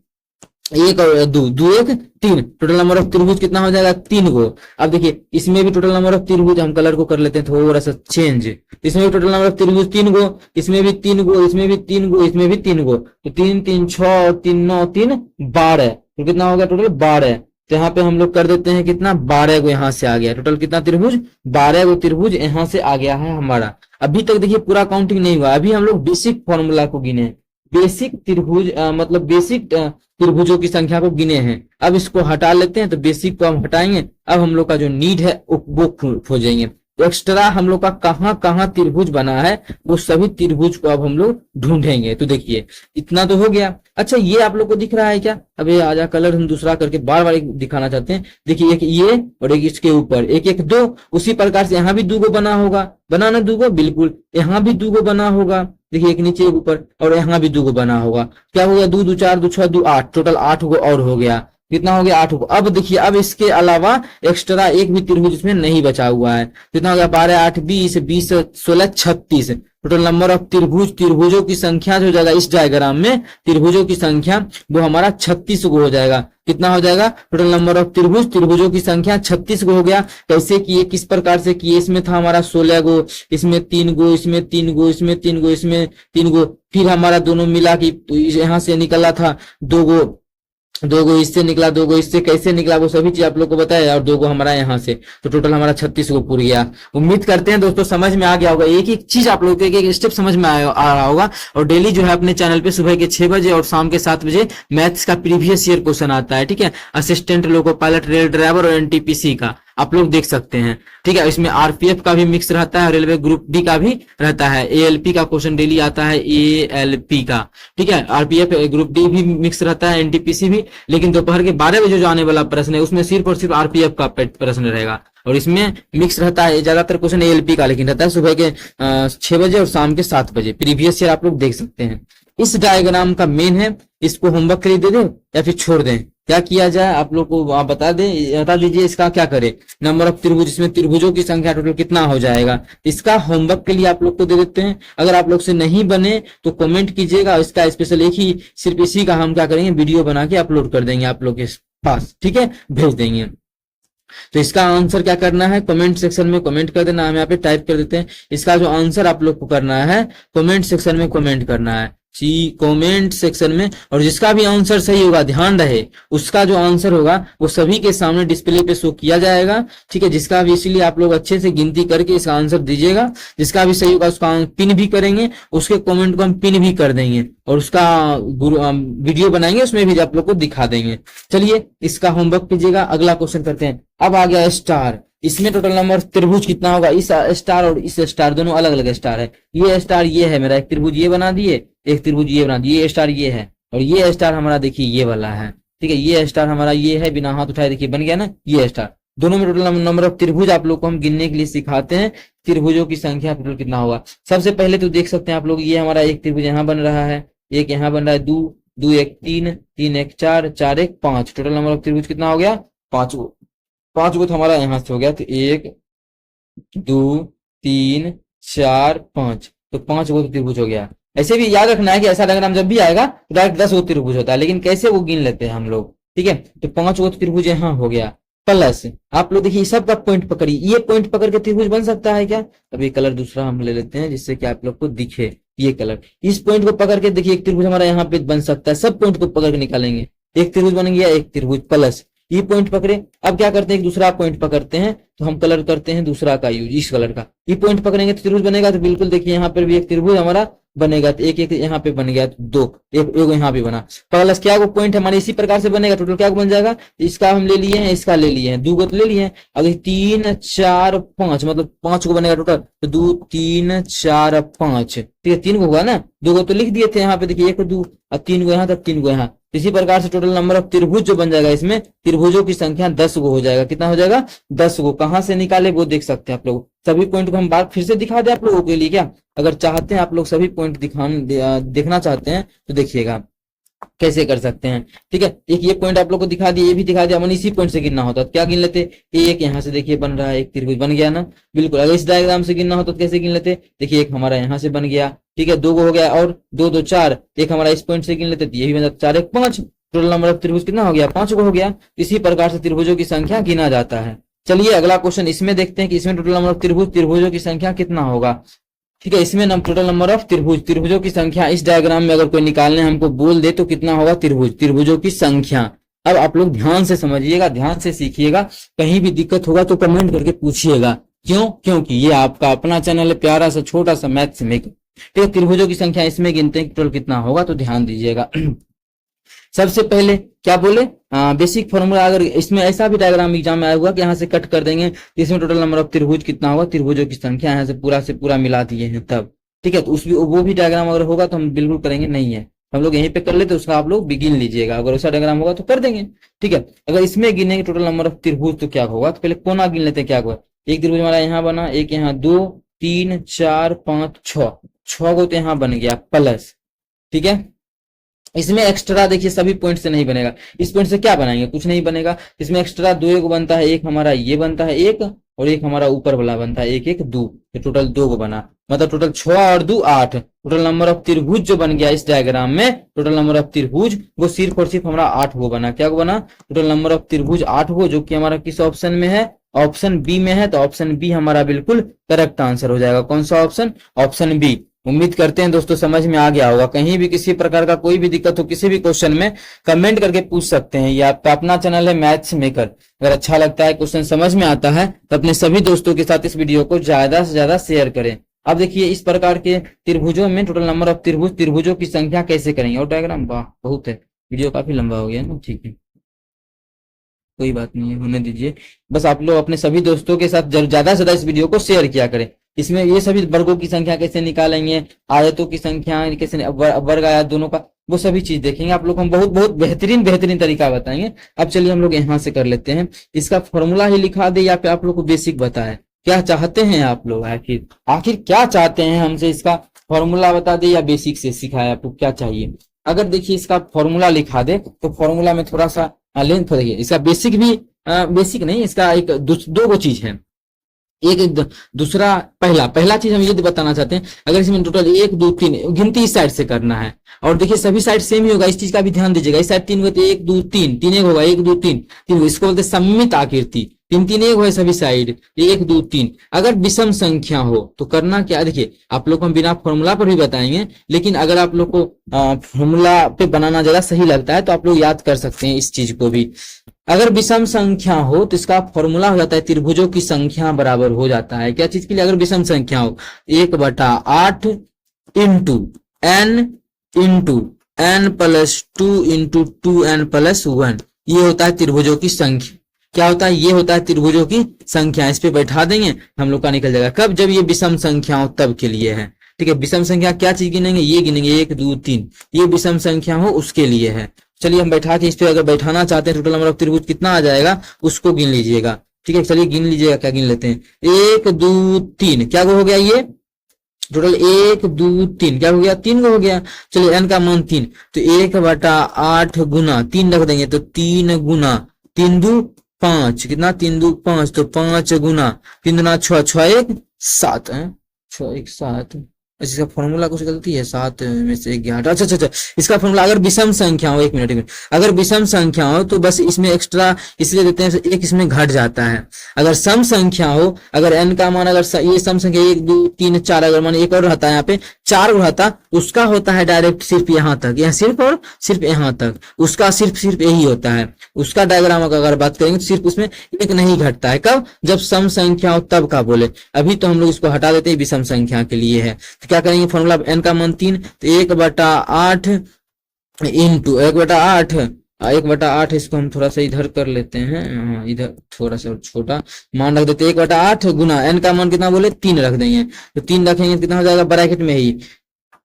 1 और 2, 2 1 3, टोटल नंबर ऑफ त्रिभुज कितना हो जाएगा, 3 गो। अब देखिए इसमें भी टोटल नंबर ऑफ त्रिभुज, हम कलर को कर लेते हैं थोड़ा सा चेंज, इसमें भी टोटल नंबर ऑफ त्रिभुज 3 गो, इसमें भी 3 गो, इसमें भी 3 गो, इसमें भी 3 गो, तो 3 3 6 और 3 9 3 12, तो कितना हो गया टोटल 12। तो यहाँ पे हम लोग कर देते हैं कितना, 12 गो यहाँ से आ गया, टोटल कितना त्रिभुज, 12 गो त्रिभुज यहाँ से आ गया है हमारा। अभी तक देखिए पूरा काउंटिंग नहीं हुआ, अभी हम लोग बेसिक फॉर्मूला को गिने, बेसिक त्रिभुज मतलब बेसिक त्रिभुजों की संख्या को गिने हैं। अब इसको हटा लेते हैं, तो बेसिक को हम हटाएंगे, अब हम लोग का जो नीड है वो खोजेंगे। एक्स्ट्रा हम लोग का कहाँ कहाँ त्रिभुज बना है वो सभी त्रिभुज को अब हम लोग ढूंढेंगे। तो देखिए इतना तो हो गया। अच्छा ये आप लोग को दिख रहा है क्या, अब ये आजा कलर हम दूसरा करके बार बार दिखाना चाहते हैं। देखिए एक ये और एक इसके ऊपर, एक एक 2, उसी प्रकार से यहाँ भी 2 गो बना होगा, बनाना 2 गो, बिल्कुल यहाँ भी 2 गो बना होगा। देखिए एक नीचे एक ऊपर, और यहाँ भी 2 गो बना होगा। क्या हो गया, 2 2 4 2 6 2 8, टोटल 8 गो और हो गया। कितना हो गया, 8 गो। अब देखिए अब इसके अलावा एक्स्ट्रा एक भी त्रिभुज इसमें नहीं बचा हुआ है। कितना हो गया, 12 8 20 20 16 36, टोटल नंबर ऑफ त्रिभुज, त्रिभुजों की संख्या जो हो जाएगा इस डायग्राम में, त्रिभुजों की संख्या वो हमारा 36 गो हो जाएगा। कितना हो जाएगा, टोटल नंबर ऑफ त्रिभुज, त्रिभुजों की संख्या 36 गो हो गया। कैसे किए, किस प्रकार से किए, इसमें था हमारा 16 गो, इसमें 3 गो, इसमें 3 गो, इसमें 3 गो, इसमें 3 गो, फिर हमारा दोनों मिला कि यहाँ से निकला था 2 गो, 2 गो इससे निकला, 2 गो इससे, कैसे निकला वो सभी चीज आप लोग को बताया, और 2 गो हमारा यहाँ से, तो टोटल हमारा 36 गो पूर गया। उम्मीद करते हैं दोस्तों समझ में आ गया होगा, एक एक चीज आप लोग को एक एक स्टेप समझ में आ रहा होगा। और डेली जो है अपने चैनल पे सुबह के 6 बजे और शाम के 7 बजे मैथ्स का प्रीवियस ईयर क्वेश्चन आता है, ठीक है। Assistant loco pilot, rail driver और एनटीपीसी का आप लोग देख सकते हैं, ठीक है। इसमें आरपीएफ का भी मिक्स रहता है, रेलवे ग्रुप डी का भी रहता है, एएलपी का क्वेश्चन डेली आता है, एएलपी का, ठीक है। आरपीएफ ग्रुप डी भी मिक्स रहता है, एनटीपीसी भी। लेकिन दोपहर के 12 बजे जो आने वाला प्रश्न है उसमें सिर्फ और सिर्फ आरपीएफ का प्रश्न रहेगा, और इसमें मिक्स रहता है ज्यादातर क्वेश्चन एएलपी का, लेकिन रहता है सुबह के 6 बजे और शाम के 7 बजे। प्रीवियस ईयर आप लोग देख सकते हैं। इस डायग्राम का मेन है, इसको होमवर्क के लिए दे दें या फिर छोड़ दें, क्या किया जाए आप लोग को आप बता दीजिए इसका क्या करें। नंबर ऑफ त्रिभुज, इसमें त्रिभुजों की संख्या टोटल कितना हो जाएगा, इसका होमवर्क के लिए आप लोग को दे देते हैं। अगर आप लोग से नहीं बने तो कमेंट कीजिएगा, इसका स्पेशल एक ही सिर्फ इसी का हम क्या करेंगे, वीडियो बना के अपलोड कर देंगे आप लोग के पास, ठीक है, भेज देंगे। तो इसका आंसर क्या करना है, कमेंट सेक्शन में कमेंट कर देना, हम यहाँ पे टाइप कर देते हैं। इसका जो आंसर आप लोग को करना है कमेंट सेक्शन में कमेंट करना है, कमेंट सेक्शन में। और जिसका भी आंसर सही होगा, ध्यान रहे, उसका जो आंसर होगा वो सभी के सामने डिस्प्ले पे शो किया जाएगा, ठीक है। जिसका भी, इसीलिए आप लोग अच्छे से गिनती करके इसका आंसर दीजिएगा। जिसका भी सही होगा उसका पिन भी करेंगे, उसके कमेंट को हम पिन भी कर देंगे, और उसका वीडियो बनाएंगे, उसमें भी आप लोग को दिखा देंगे। चलिए इसका होमवर्क कीजिएगा। अगला क्वेश्चन करते हैं। अब आ गया स्टार, इसमें टोटल नंबर त्रिभुज कितना होगा, इस स्टार और इस स्टार दोनों अलग अलग स्टार है। ये स्टार ये है मेरा, एक त्रिभुज ये बना दिए, एक त्रिभुज ये बना दिए, ये स्टार ये है, और ये स्टार हमारा देखिए ये वाला है, ठीक है। ये स्टार हमारा ये है, बिना हाथ उठाए देखिए बन गया ना ये स्टार। दोनों में टोटल नंबर ऑफ त्रिभुज आप लोग को हम गिनने के लिए सिखाते हैं, त्रिभुजों की संख्या टोटल कितना होगा। सबसे पहले तो देख सकते हैं आप लोग, ये हमारा एक त्रिभुज यहाँ बन रहा है, एक यहाँ बन रहा है, 2 2 1 3 3 1 4 4 1 5, टोटल नंबर ऑफ त्रिभुज कितना हो गया, 5 गो। 5 गो तो हमारा यहाँ से हो गया, तो 1 2 3 4 5, तो 5 गो त्रिभुज हो गया। ऐसे भी याद रखना है कि ऐसा डायग्राम जब भी आएगा तो डायरेक्ट 10 गो त्रिभुज होता है, लेकिन कैसे वो गिन लेते हैं हम लोग, ठीक है। तो 5 गो त्रिभुज यहाँ हो गया। प्लस। आप लोग देखिए सब का पॉइंट पकड़िए, ये पॉइंट पकड़ के त्रिभुज बन सकता है क्या? अब ये कलर दूसरा हम ले लेते हैं जिससे कि आप लोग को दिखे ये कलर। इस पॉइंट को पकड़ के देखिए एक त्रिभुज हमारा यहाँ पे बन सकता है, सब पॉइंट को पकड़ के निकालेंगे, एक त्रिभुज बन गया, एक त्रिभुज प्लस, ये पॉइंट पकड़े। अब क्या करते हैं, एक दूसरा पॉइंट पकड़ते हैं, तो हम कलर करते हैं दूसरा का यूज, इस कलर का। ये पॉइंट पकड़ेंगे तो त्रिभुज बनेगा, तो बिल्कुल देखिए यहाँ पर भी एक त्रिभुज हमारा बनेगा, तो एक एक यहाँ पे बन गया, तो दो, एक यहाँ पे बना। प्लस क्या वो पॉइंट हमारे इसी प्रकार से बनेगा, टोटल क्या बन जाएगा, इसका हम ले लिए हैं, इसका ले लिए हैं, दो को तो ले लिए हैं। अगर 3 4 5 मतलब 5 को बनेगा टोटल, तो 2 3 4 5, ठीक है, 3 को हुआ ना, 2 को तो लिख दिए थे यहाँ पे, देखिए 1 2 और 3 को यहाँ, तब 3 को यहाँ। इसी प्रकार से टोटल नंबर ऑफ त्रिभुज जो बन जाएगा, इसमें त्रिभुजों की संख्या 10 को हो जाएगा। कितना हो जाएगा, 10 को। कहां से निकाले वो देख सकते हैं आप लोग। सभी पॉइंट को हम बार फिर से दिखा दे आप लोगों के लिए क्या, अगर चाहते हैं आप लोग सभी पॉइंट देखना चाहते हैं तो देखिएगा कैसे कर सकते हैं, ठीक है। एक ये पॉइंट आप लोग को दिखा दिया, ये भी दिखा दिया, मन इसी पॉइंट से गिनना होता तो क्या गिन लेते, एक यहाँ से देखिए बन रहा है, एक त्रिभुज बन गया ना, बिल्कुल। अगर इस डायग्राम से गिनना होता तो कैसे गिन लेते, देखिए एक हमारा यहाँ से बन गया, ठीक है, 2 हो गया, और 2 2 4, एक हमारा इस पॉइंट से गिन लेते, ये भी बन जाता 4 1 5, टोटल नंबर ऑफ त्रिभुज कितना हो गया, 5 को हो गया। इसी प्रकार से त्रिभुजों की संख्या गिना जाता है। चलिए अगला क्वेश्चन इसमें देखते हैं कि इसमें टोटल नंबर ऑफ त्रिभुजों की संख्या कितना होगा, ठीक है। इसमें टोटल नंबर ऑफ त्रिभुजों की संख्या इस डायग्राम में अगर कोई निकालने हमको बोल दे तो कितना होगा, त्रिभुजों की संख्या। अब आप लोग ध्यान से समझिएगा, ध्यान से सीखिएगा, कहीं भी दिक्कत होगा तो कमेंट करके पूछिएगा। क्यों, क्योंकि ये आपका अपना चैनल है, प्यारा सा छोटा सा मैथ्स मेकर, ठीक है। त्रिभुजों की संख्या इसमें गिनते हैं टोटल कितना होगा, तो ध्यान दीजिएगा। सबसे पहले क्या बोले, बेसिक फॉर्मूला। अगर इसमें ऐसा भी डायग्राम एग्जाम में आया हुआ कि यहाँ से कट कर देंगे तो इसमें टोटल नंबर ऑफ त्रिभुज कितना होगा, त्रिभुजों की संख्या यहाँ से पूरा मिला दिए हैं तब, ठीक है। तो वो भी डायग्राम अगर होगा तो हम बिल्कुल करेंगे, नहीं है हम लोग यहीं पे कर लेते, उसका आप लोग भी गिन लीजिएगा, अगर उसका डायग्राम होगा तो कर देंगे, ठीक है। अगर इसमें गिनेंगे टोटल नंबर ऑफ त्रिभुज तो क्या होगा, तो पहले कोना गिन लेते हैं क्या होगा। एक त्रिभुज हमारा यहाँ बना, एक यहाँ 2 3 4 5 6 को तो यहाँ बन गया प्लस, ठीक है। इसमें एक्स्ट्रा देखिए सभी पॉइंट से नहीं बनेगा, इस पॉइंट से क्या बनाएंगे, कुछ नहीं बनेगा। इसमें एक्स्ट्रा 2 को बनता है, एक हमारा ये बनता है 1, और एक हमारा ऊपर वाला बनता है 1 1 2, तो टोटल 2 को बना, मतलब टोटल 6 और 2 8। टोटल नंबर ऑफ त्रिभुज जो बन गया इस डायग्राम में, टोटल नंबर ऑफ त्रिभुज वो सिर्फ और सिर्फ हमारा 8 को बना। क्या को बना, टोटल नंबर ऑफ त्रिभुज 8 को, जो कि हमारा किस ऑप्शन में है, ऑप्शन बी में है। तो ऑप्शन बी हमारा बिल्कुल करेक्ट आंसर हो जाएगा। कौन सा ऑप्शन, ऑप्शन बी। उम्मीद करते हैं दोस्तों समझ में आ गया होगा। कहीं भी किसी प्रकार का कोई भी दिक्कत हो किसी भी क्वेश्चन में कमेंट करके पूछ सकते हैं। ये आपका अपना चैनल है मैथ्स मेकर। अगर अच्छा लगता है, क्वेश्चन समझ में आता है तो अपने सभी दोस्तों के साथ इस वीडियो को ज्यादा से ज्यादा शेयर करें। अब देखिए इस प्रकार के त्रिभुजों में टोटल नंबर ऑफ त्रिभुजों की संख्या कैसे करेंगे। और डायग्राम वाह बहुत है, वीडियो काफी लंबा हो गया ना, ठीक है कोई बात नहीं है, होने दीजिए। बस आप लोग अपने सभी दोस्तों के साथ ज्यादा से ज्यादा इस वीडियो को शेयर किया करें। इसमें ये सभी वर्गों की संख्या कैसे निकालेंगे, आयतों की संख्या कैसे, वर्ग आयत दोनों का, वो सभी चीज देखेंगे आप लोग। हम बहुत बहुत बेहतरीन तरीका बताएंगे। अब चलिए हम लोग यहाँ से कर लेते हैं। इसका फॉर्मूला ही लिखा दे या फिर आप लोग को बेसिक बताए, क्या चाहते हैं आप लोग, आखिर क्या चाहते हैं हमसे, इसका फॉर्मूला बता दे या बेसिक से सिखाए, आपको क्या चाहिए। अगर देखिए इसका फॉर्मूला लिखा दे तो फॉर्मूला में थोड़ा सा लेंथ हो, इसका बेसिक भी बेसिक नहीं, इसका एक दो चीज है। एक दूसरा पहला चीज हम ये बताना चाहते हैं, अगर इसमें टोटल 1 2 3 गिनती इस साइड से करना है, और देखिए सभी साइड सेम ही होगा, इस चीज का भी ध्यान दीजिएगा। इस साइड 3 होगा तो 1 2 3 3 1 होगा, 1 2 3 3, इसको बोलते हैं सममित आकृति, 3 3 1 हो सभी साइड 1 2 3। अगर विषम संख्या हो तो करना क्या, देखिए आप लोग को हम बिना फॉर्मूला पर भी बताएंगे, लेकिन अगर आप लोग को फॉर्मूला पे बनाना ज्यादा सही लगता है तो आप लोग याद कर सकते हैं इस चीज को भी। अगर विषम संख्या हो तो इसका फॉर्मूला हो जाता है त्रिभुजों की संख्या बराबर हो जाता है, क्या चीज के लिए, अगर विषम संख्या हो 1/8 into n plus 2 into 2n plus 1, ये होता है त्रिभुजों की संख्या। क्या होता है, ये होता है त्रिभुजों की संख्या। इस पे बैठा देंगे हम लोग का निकल जाएगा। कब, जब ये विषम संख्या हो तब के लिए है, ठीक है। विषम संख्या क्या चीज गिनेंगे, ये गिनेंगे 1 2 3, ये विषम संख्या हो उसके लिए है। चलिए हम बैठा के इस पे अगर बैठाना चाहते हैं टोटल नंबर ऑफ त्रिभुज कितना आ जाएगा उसको गिन लीजिएगा, ठीक है। चलिए गिन लीजिएगा, क्या गिन लेते हैं, 1 2 3, क्या हो गया, ये टोटल 1 2 3 क्या हो गया, 3 हो गया। चलिए n का मान 3, तो 1/8 गुना 3 रख देंगे, तो 3 गुना 3 2 5, कितना 3 2 5, तो 5 गुना 3 2 6 6 1 7 है, 6 1 7 इसका फॉर्मूला कुछ गलती है, 7 में से 11, अच्छा अच्छा अच्छा, इसका फॉर्मूला अगर विषम संख्या हो, एक मिनट, अगर विषम संख्या हो तो बस इसमें एक्स्ट्रा इसलिए देते हैं, एक इसमें घट जाता है। अगर सम संख्या हो, अगर n का मान अगर ये सम संख्या 1 2 3 4, अगर मान एक और रहता है यहाँ पे 4 रहता, उसका होता है डायरेक्ट सिर्फ यहाँ तक, यहाँ सिर्फ और सिर्फ यहाँ तक, उसका सिर्फ यही होता है। उसका डायग्राम अगर बात करेंगे तो सिर्फ उसमें एक नहीं घटता है, कब? जब सम संख्या हो तब का बोले। अभी तो हम लोग इसको हटा देते हैं, विषम संख्या के लिए है। तो क्या करेंगे, फॉर्मूला n का मान 3, तो 1/8 इंटू 1/8, 1/8, इसको हम थोड़ा सा इधर कर लेते हैं, इधर थोड़ा सा छोटा मान रख देते हैं, 1/8 गुना n का मान कितना बोले 3 रख देंगे, तो 3 रखेंगे तो कितना हो जाएगा ब्रैकेट में ही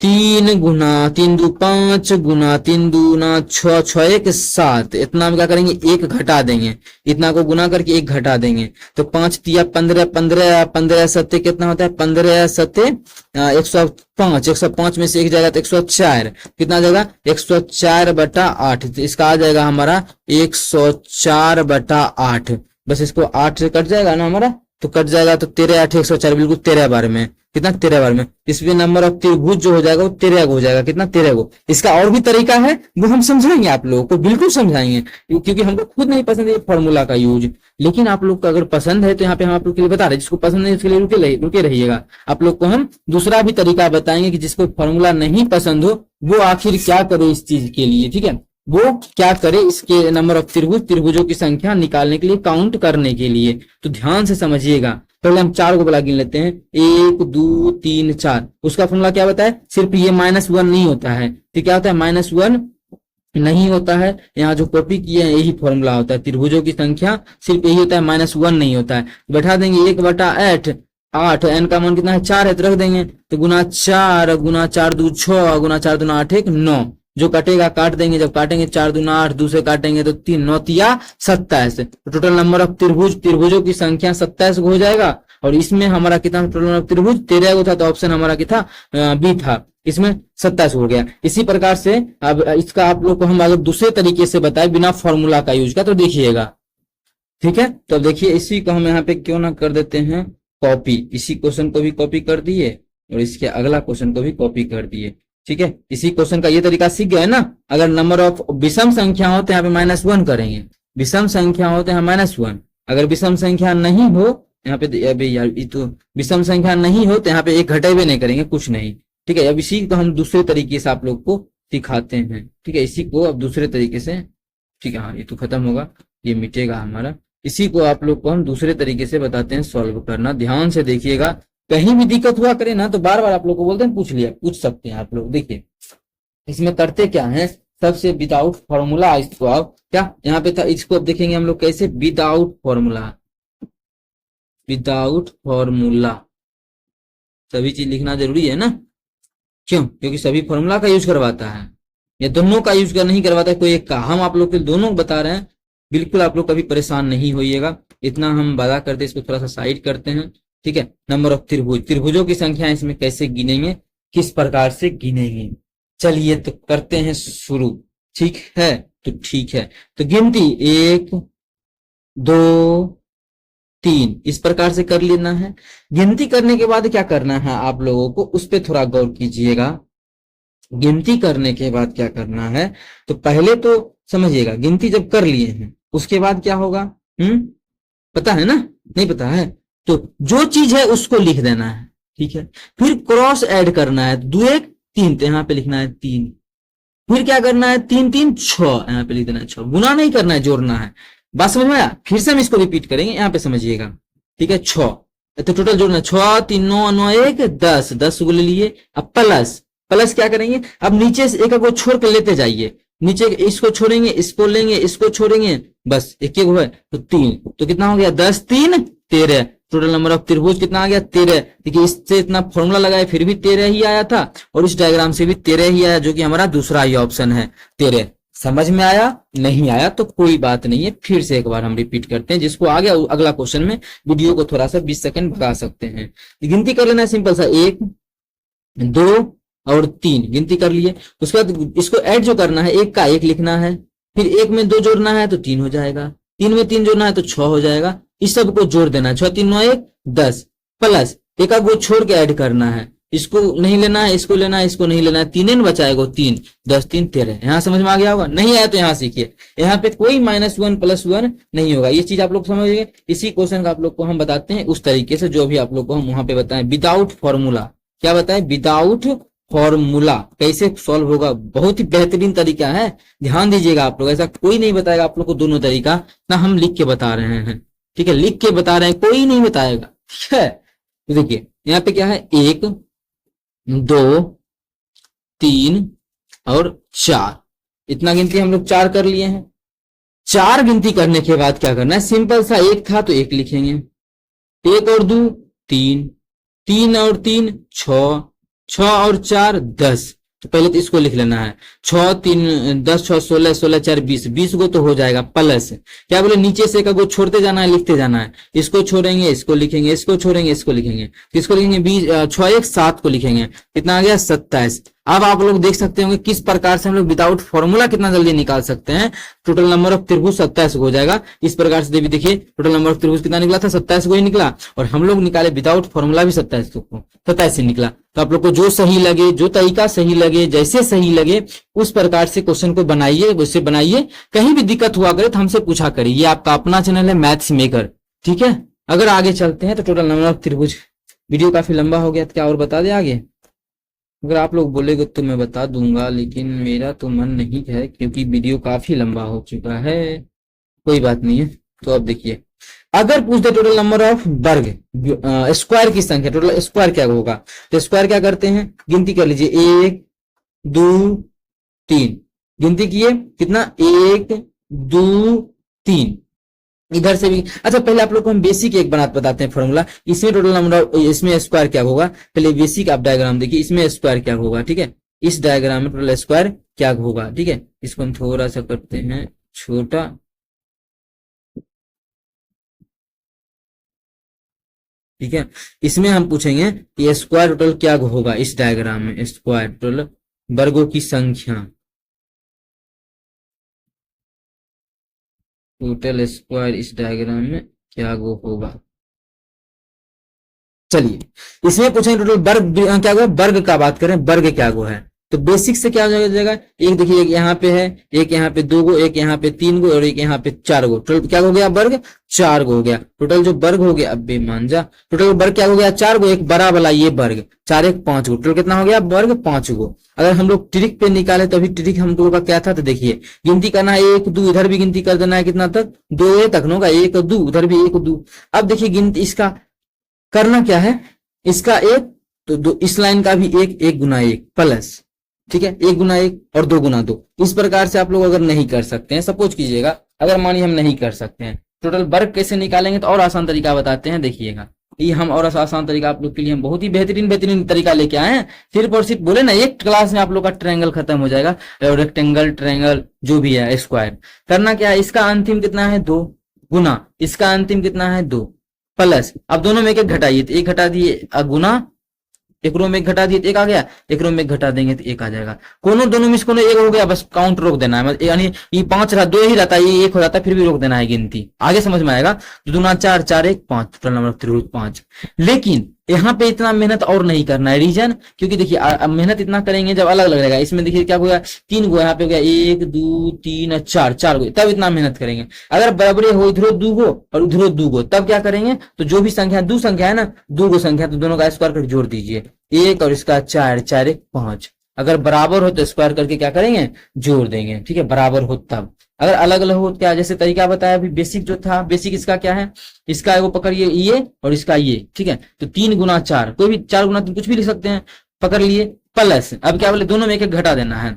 3 गुना 3 2 5 गुना 3 दूना 6, 6 1 7, इतना हम क्या करेंगे 1 घटा देंगे, इतना को गुना करके 1 घटा देंगे, तो 5 तिया 15, 15 15 सत्ते कितना होता है 15 सत्ते 105, 105 में से 1 जाएगा तो 104, कितना जाएगा 104/8, तो इसका आ जाएगा हमारा 104/8। बस इसको 8 से कट जाएगा ना हमारा, तो कट जाएगा तो 13 8 104, बिल्कुल 13 बार में, कितना 13 बार में। इसमें नंबर ऑफ त्रिभुज जो हो जाएगा वो 13 हो जाएगा, कितना 13 गो। इसका और भी तरीका है, वो हम समझाएंगे आप लोगों को, बिल्कुल समझाएंगे, क्योंकि हमको खुद नहीं पसंद है फॉर्मूला का यूज, लेकिन आप लोग को अगर पसंद है तो यहाँ पे हम आप लोग के लिए बता रहे, जिसको पसंद नहीं उसके लिए रुके रहिएगा। आप लोग को हम दूसरा भी तरीका बताएंगे कि जिसको फॉर्मूला नहीं पसंद हो वो आखिर क्या करे इस चीज के लिए, ठीक है, वो क्या करे इसके नंबर ऑफ त्रिभुजों की संख्या निकालने के लिए, काउंट करने के लिए। तो ध्यान से समझिएगा, पहले हम 4 को बुला गिन लेते हैं, 1 2 3 4। उसका फॉर्मूला क्या बताया, सिर्फ ये -1 नहीं होता है, तो क्या होता है -1 नहीं होता है, यहाँ जो कॉपी किए हैं यही फॉर्मूला होता है, त्रिभुजों की संख्या सिर्फ यही होता है, -1 नहीं होता है। बैठा देंगे 1/8, 8, n का मान कितना है 4 है, तो रख देंगे, तो गुना 4 गुना 4 2 6 गुना 4 दूना 8 1 9, जो कटेगा काट देंगे, जब काटेंगे 4 दूना 8, दूसरे काटेंगे तो 3 9 तिया 27, तो टोटल नंबर ऑफ त्रिभुजों की संख्या 27 हो जाएगा। और इसमें हमारा कितना टोटल नंबर ऑफ त्रिभुज 13 को था, तो ऑप्शन हमारा कितना बी था, इसमें 27 हो गया। इसी प्रकार से अब इसका आप लोग को हम अगर दूसरे तरीके से बताए बिना फॉर्मूला का यूज का, तो देखिएगा, ठीक है। तो देखिए इसी को हम यहाँ पे क्यों ना कर देते हैं कॉपी, इसी क्वेश्चन को भी कॉपी कर दिए और इसके अगला क्वेश्चन को भी कॉपी कर दिए, ठीक है। इसी क्वेश्चन का ये तरीका सीख गए ना। अगर नंबर ऑफ विषम संख्या हो तो यहाँ पे -1 करेंगे, विषम संख्या हो तो यहाँ -1, अगर विषम संख्या नहीं हो यहाँ पे, अभी यार ये तो विषम संख्या नहीं हो तो यहाँ पे 1 घटेबे नहीं करेंगे, कुछ नहीं, ठीक है। अब इसी को हम दूसरे तरीके से आप लोग को सिखाते हैं, ठीक है। इसी को अब दूसरे तरीके से, ठीक है, हाँ ये तो खत्म होगा, ये मिटेगा हमारा। इसी को आप लोग को हम दूसरे तरीके से बताते हैं सॉल्व करना, ध्यान से देखिएगा। कहीं भी दिक्कत हुआ करे ना तो बार बार आप लोग को बोलते हैं पूछ सकते हैं आप लोग। देखिए इसमें करते क्या है, सबसे विदाउट फॉर्मूला, इसको आप क्या यहाँ पे था, इसको अब देखेंगे हम लोग कैसे, विदाउट फॉर्मूला, विदाउट फॉर्मूला सभी चीज लिखना जरूरी है ना, क्यों, क्योंकि सभी फॉर्मूला का यूज करवाता है, ये दोनों का यूज नहीं करवाता है कोई एक का। हम आप लोग के दोनों बता रहे हैं, बिल्कुल आप लोग कभी परेशान नहीं होइएगा। इतना हम वादा करते, इसको थोड़ा सा साइड करते हैं, ठीक है। नंबर ऑफ त्रिभुजों की संख्या इसमें कैसे गिनेंगे, किस प्रकार से गिनेंगे, चलिए तो करते हैं शुरू, ठीक है। तो ठीक है, तो गिनती 1 2 3 इस प्रकार से कर लेना है। गिनती करने के बाद क्या करना है आप लोगों को, उस पर थोड़ा गौर कीजिएगा। गिनती करने के बाद क्या करना है, तो पहले तो समझिएगा, गिनती जब कर लिए हैं उसके बाद क्या होगा, पता है ना, नहीं पता है तो जो चीज है उसको लिख देना है, ठीक है। फिर क्रॉस ऐड करना है, 2 1 3, तो यहाँ पे लिखना है 3, फिर क्या करना है 3 3 6, यहाँ पे लिख देना है 6, गुना नहीं करना है, जोड़ना है। बात समझ में आया, फिर से हम इसको रिपीट करेंगे, यहाँ पे समझिएगा, ठीक है। 6 तो टोटल जोड़ना है, 6 3 9 9 1 10, 10 को ले लिए। अब प्लस क्या करेंगे, अब नीचे से एक को छोड़ कर लेते जाइए, नीचे इसको छोड़ेंगे, इसको लेंगे, इसको छोड़ेंगे, बस एक है तो 3, तो कितना हो गया 10 3 13, टोटल नंबर ऑफ त्रिभुज कितना आ गया 13। देखिए इससे इतना फॉर्मूला लगाया फिर भी 13 ही आया था, और इस डायग्राम से भी 13 ही आया, जो कि हमारा दूसरा ही ऑप्शन है 13। समझ में आया, नहीं आया तो कोई बात नहीं है, फिर से एक बार हम रिपीट करते हैं, जिसको आ गया अगला क्वेश्चन में वीडियो को थोड़ा सा 20 सेकंड भगा सकते हैं। गिनती कर लेना है सिंपल सा, 1 2 और 3 गिनती कर लिए। उसके बाद इसको ऐड जो करना है, 1 का 1 लिखना है, फिर 1 में 2 जोड़ना है तो 3 हो जाएगा, 3 में 3 जोड़ना है तो 6 हो जाएगा। इस सब को जोड़ देना है, 6 3 9 1 10, प्लस एक को छोड़ के ऐड करना है, इसको नहीं लेना है, इसको लेना है, इसको नहीं लेना है, तीन न बचाएगा, 3 10 3 13। यहाँ समझ में आ गया होगा? नहीं आया तो यहाँ सीखिए, यहाँ पे कोई -1 +1 नहीं होगा, ये चीज आप लोग समझिए। इसी क्वेश्चन का आप लोग को हम बताते हैं उस तरीके से जो भी आप लोग को हम वहां पे बताएं, विदाउट फॉर्मूला। क्या बताएं? विदाउट फॉर्मूला कैसे सॉल्व होगा, बहुत ही बेहतरीन तरीका है, ध्यान दीजिएगा आप लोग। ऐसा कोई नहीं बताएगा आप लोग को दोनों तरीका, ना हम लिख के बता रहे हैं, ठीक है, लिख के बता रहे हैं, कोई नहीं बताएगा, ठीक है। तो देखिए यहाँ पे क्या है, 1 2 3 और 4, इतना गिनती हम लोग 4 कर लिए हैं। 4 गिनती करने के बाद क्या करना है, सिंपल सा, 1 था तो 1 लिखेंगे, 1 और 2 3, 3 और 3 6, 6 और 4 10। तो पहले तो इसको लिख लेना है, 6 3 10 6 16 16 4 20, 20 को तो हो जाएगा प्लस, क्या बोले, नीचे से का छोड़ते जाना है, लिखते जाना है, इसको छोड़ेंगे, इसको लिखेंगे, इसको छोड़ेंगे, इसको लिखेंगे, किसको लिखेंगे, 20 6 1 7 को लिखेंगे, कितना आ गया 27। अब आप लोग देख सकते होंगे किस प्रकार से हम लोग विदाउट फॉर्मूला कितना जल्दी निकाल सकते हैं। टोटल नंबर ऑफ त्रिभुज 27 हो जाएगा। इस प्रकार से देखिए टोटल नंबर ऑफ त्रिभुज कितना निकला था, 27 को ही निकला, और हम लोग निकाले विदाउट फॉर्मूला भी 27 से निकला। तो आप लोग को जो सही लगे, जो तरीका सही लगे, जैसे सही लगे उस प्रकार से क्वेश्चन को बनाइए, उससे बनाइए। कहीं भी दिक्कत हुआ करे तो हमसे पूछा करिए। ये आपका अपना चैनल है मैथ्स मेकर, ठीक है। अगर आगे चलते हैं तो टोटल नंबर ऑफ त्रिभुज, वीडियो काफी लंबा हो गया तो क्या और बता दे आगे? अगर आप लोग बोलेगे तो मैं बता दूंगा, लेकिन मेरा तो मन नहीं है क्योंकि वीडियो काफी लंबा हो चुका है। कोई बात नहीं है। तो अब देखिए, अगर पूछ दे टोटल नंबर ऑफ वर्ग, स्क्वायर की संख्या, टोटल स्क्वायर क्या होगा, तो स्क्वायर क्या करते हैं, गिनती कर लीजिए, 1 2 3, गिनती किए कितना, 1 2 3, इधर से भी। अच्छा पहले आप लोग को हम बेसिक एक बताते हैं फॉर्मूला। इसमें टोटल नंबर, इसमें स्क्वायर क्या होगा, पहले बेसिक आप डायग्राम देखिए, इसमें स्क्वायर क्या होगा, ठीक है। इस डायग्राम में टोटल स्क्वायर क्या होगा, ठीक है। इसको हम थोड़ा सा करते हैं छोटा, ठीक है। इसमें हम पूछेंगे कि स्क्वायर टोटल क्या होगा, इस डायग्राम में स्क्वायर टोटल वर्गों की संख्या, टोटल स्क्वायर इस डायग्राम में क्या होगा। चलिए इसमें पूछेंगे टोटल वर्ग क्या होगा, वर्ग का बात करें, वर्ग क्या है। तो बेसिक से क्या हो जाएगा, एक देखिए, एक यहाँ पे है, एक यहाँ पे 2 गो, एक यहाँ पे 3 गो और एक यहाँ पे 4 गो, टोटल क्या हो गया, वर्ग 4 गो हो गया। टोटल जो वर्ग हो गया, अब बेमान जा, टोटल वर्ग क्या हो गया, 4 गो, एक बड़ा वाला ये वर्ग, 4 1 5 गो, टोटल कितना हो गया, वर्ग 5 गो। अगर हम लोग ट्रिक पे निकाले तो अभी ट्रिक हम लोगों का क्या था, तो देखिए गिनती करना है 1 2, इधर भी गिनती कर देना है कितना तक, 2 तक होगा, 1 2, उधर भी 1 2। अब देखिए गिनती इसका करना क्या है, इसका 1 तो 2, इस लाइन का भी 1 1 गुना 1 प्लस, ठीक है, 1 गुना 1 और 2 गुना 2। इस प्रकार से आप लोग अगर नहीं कर सकते हैं, सपोज कीजिएगा अगर मानिए हम नहीं कर सकते हैं, टोटल वर्ग कैसे निकालेंगे तो और आसान तरीका बताते हैं, देखिएगा। ये हम और आसान तरीका आप लोग के लिए हम बहुत ही बेहतरीन तरीका लेके आए हैं। सिर्फ और सिर्फ बोले ना, एक क्लास में आप लोग का ट्रायंगल खत्म हो जाएगा, रेक्टेंगल ट्रायंगल जो भी है, स्क्वायर। करना क्या है, इसका अंतिम कितना है 2 गुना, इसका अंतिम कितना है 2 प्लस, अब दोनों में एक घटाइए, तो 1 घटा दिए गुना, एक रो में 1 घटा दिए तो 1 आ गया, एक रो में 1 घटा देंगे तो 1 आ जाएगा। कोनो दोनों में कोनो 1 हो गया, बस काउंट रोक देना है, यानी ये 5 रहा, 2 ही रहता है, ये 1 हो जाता है, फिर भी रोक देना है गिनती, आगे समझ में आएगा। 2 दूना 4 4 1 5, टोटल नंबर ऑफ त्रिभुज 5। लेकिन यहाँ पे इतना मेहनत और नहीं करना है, रीजन क्योंकि देखिए मेहनत इतना करेंगे जब अलग अलग रहेगा। इसमें देखिए क्या होगा, 3 गो, यहाँ पे हो गया 1 2 3 4 4 गो, तब इतना मेहनत करेंगे। अगर बराबरी हो इधरो 2 गो और उधरो 2 गो, तब क्या करेंगे, तो जो भी संख्या 2 संख्या है ना, 2 गो संख्या, तो दोनों का स्क्वायर करके जोड़ दीजिए, 1 और इसका 4 4 1 5। अगर बराबर हो तो स्क्वायर करके क्या करेंगे, जोड़ देंगे, ठीक है, बराबर हो तब। अगर अलग अलग हो क्या, जैसे तरीका बताया अभी, बेसिक जो था, बेसिक इसका क्या है, इसका वो पकड़िए ये और इसका ये, ठीक है। तो 3 गुना 4, कोई भी 4 गुना 3 कुछ भी लिख सकते हैं, पकड़ लिए प्लस। अब क्या बोले, दोनों में 1 1 घटा देना है,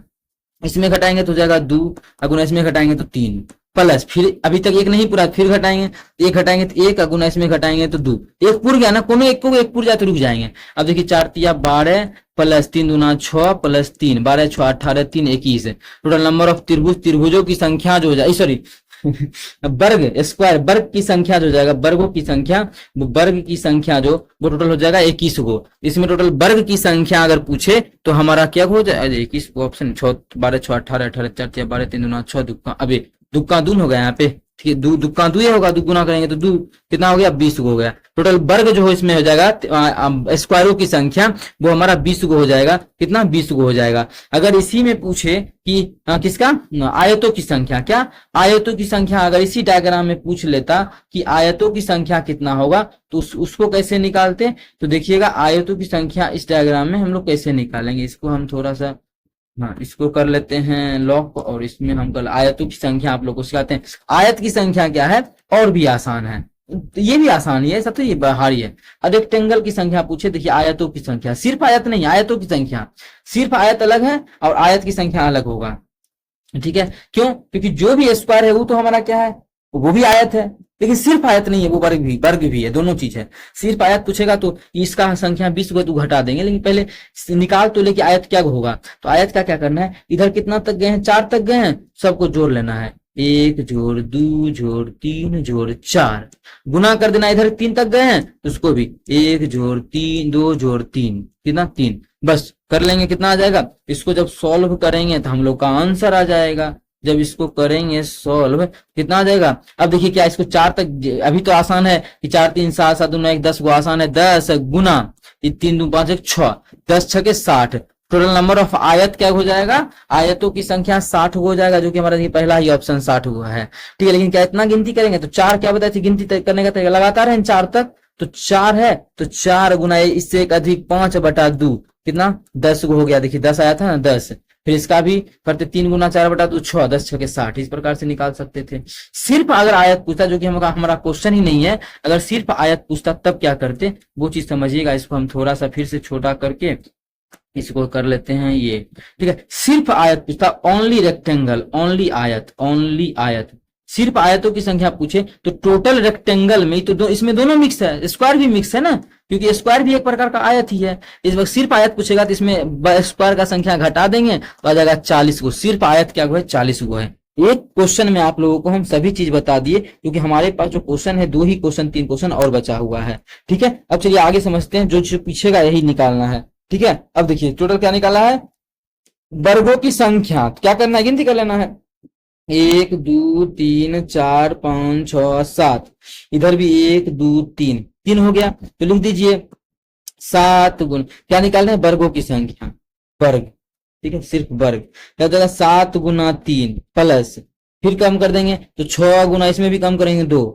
इसमें घटाएंगे तो हो जाएगा 2, अगुना इसमें घटाएंगे तो 3 प्लस, फिर अभी तक 1 नहीं पूरा, फिर घटाएंगे, 1 घटाएंगे तो 1, अगुना इसमें घटाएंगे तो 2, 1 पूर गया ना, कोनो एक को 1 पूर जाए तो रुक जाएंगे। अब देखिए 4 तिया 12 प्लस 3 दूना 6 प्लस 3 12 6 18 3 21। टोटल नंबर ऑफ त्रिभुज, त्रिभुजों की संख्या जो हो जाए, सॉरी वर्ग स्क्वायर, वर्ग की संख्या जो हो जाएगा, वर्गों की संख्या, वर्ग की संख्या जो वो टोटल हो जाएगा 21 गो। इसमें टोटल वर्ग की संख्या अगर पूछे तो हमारा क्या हो जाएगा, 21 ऑप्शन 6 12 6 18 18 4 12 3 दूना 6 दुक्का, अबे दुक्का दून हो गया यहाँ पे, ठीक है, दो दुक्का दो होगा, दो गुना करेंगे तो दो कितना हो गया, 20 हो गया। टोटल वर्ग जो इसमें हो जाएगा स्क्वायरों की संख्या वो हमारा 20 हो जाएगा, कितना 20 हो जाएगा। अगर इसी में पूछे कि किसका आयतों की संख्या, क्या आयतों की संख्या अगर इसी डायग्राम में पूछ लेता कि आयतों की संख्या कितना होगा तो उसको कैसे निकालते। तो देखिएगा आयतों की संख्या इस डायग्राम में हम लोग कैसे निकालेंगे, इसको हम थोड़ा सा इसको कर लेते हैं लॉक, और इसमें हम कल आयतों की संख्या आप लोग को सिखाते हैं। आयत की संख्या क्या है, और भी आसान है, ये भी आसान ही है, सब तो ये भारी है। अब रेक्टेंगल की संख्या पूछे, देखिए आयतों की संख्या, सिर्फ आयत नहीं, आयतों की संख्या, सिर्फ आयत अलग है और आयत की संख्या अलग होगा, ठीक है। क्यों, क्योंकि जो भी स्क्वायर है वो तो हमारा क्या है, वो भी आयत है, लेकिन सिर्फ आयत नहीं है, वो वर्ग भी है, दोनों चीज है। सिर्फ आयत पूछेगा तो इसका संख्या 20 को तो घटा देंगे, लेकिन पहले निकाल तो लेके आयत क्या होगा। तो आयत का क्या करना है, इधर कितना तक गए हैं, 4 तक गए हैं, सबको जोड़ लेना है, 1 जोड़ 2 जोड़ 3 जोड़ 4, गुना कर देना, इधर 3 तक गए हैं तो उसको भी 1 जोड़ 3 2 जोड़ 3 कितना 3, बस कर लेंगे, कितना आ जाएगा। इसको जब सॉल्व करेंगे तो हम लोग का आंसर आ जाएगा। जब इसको करेंगे सॉल्व कितना आ जाएगा। अब देखिए क्या, इसको 4 तक अभी तो आसान है कि 4 3 7 7 9 1 10 को आसान है, 10 गुना 3 2 5 1 6, 10 6 60, टोटल नंबर ऑफ आयत क्या हो जाएगा, आयतों की संख्या 60 हो जाएगा, जो कि हमारा पहला ही ऑप्शन 60 हुआ है, ठीक है। लेकिन क्या इतना गिनती करेंगे तो 4 क्या बताए थे, गिनती करने का तरीका लगातार है 4 तक, तो 4 है तो 4 गुना इससे एक अधिक 5/2 कितना 10 हो गया। देखिए 10 आया था ना 10, फिर इसका भी करते 3 गुना 4/2 6, 10 6 60, इस प्रकार से निकाल सकते थे। सिर्फ अगर आयत पूछता, जो कि हमारा क्वेश्चन ही नहीं है, अगर सिर्फ आयत पूछता तब क्या करते, वो चीज समझिएगा। इसको हम थोड़ा सा फिर से छोटा करके इसको कर लेते हैं ये, ठीक है। सिर्फ आयत पूछता, ओनली रेक्टेंगल, ओनली आयत, ओनली आयत, सिर्फ आयतों की संख्या पूछे तो टोटल रेक्टेंगल में तो इसमें दोनों मिक्स है, स्क्वायर भी मिक्स है ना, क्योंकि स्क्वायर भी एक प्रकार का आयत ही है। इस वक्त सिर्फ आयत पूछेगा तो इसमें स्क्वायर का संख्या घटा देंगे तो आ जाएगा 40 को, सिर्फ आयत क्या है 40 को है। एक क्वेश्चन में आप लोगों को हम सभी चीज बता दिए, क्योंकि हमारे पास जो क्वेश्चन है 2 ही क्वेश्चन 3 क्वेश्चन और बचा हुआ है, ठीक है। अब चलिए आगे समझते हैं, जो पीछेगा यही निकालना है, ठीक है। अब देखिए टोटल क्या निकाला है, वर्गों की संख्या क्या करना है, गिनती कर लेना है, 1 2 3 4 5 6 7, इधर भी 1 2 3 हो गया। तो लिख दीजिए 7 गुण, क्या निकालना है, वर्गों की संख्या, वर्ग, ठीक है, सिर्फ वर्ग। क्या जाएगा 7 गुना 3 प्लस, फिर कम कर देंगे तो 6 गुना, इसमें भी कम करेंगे 2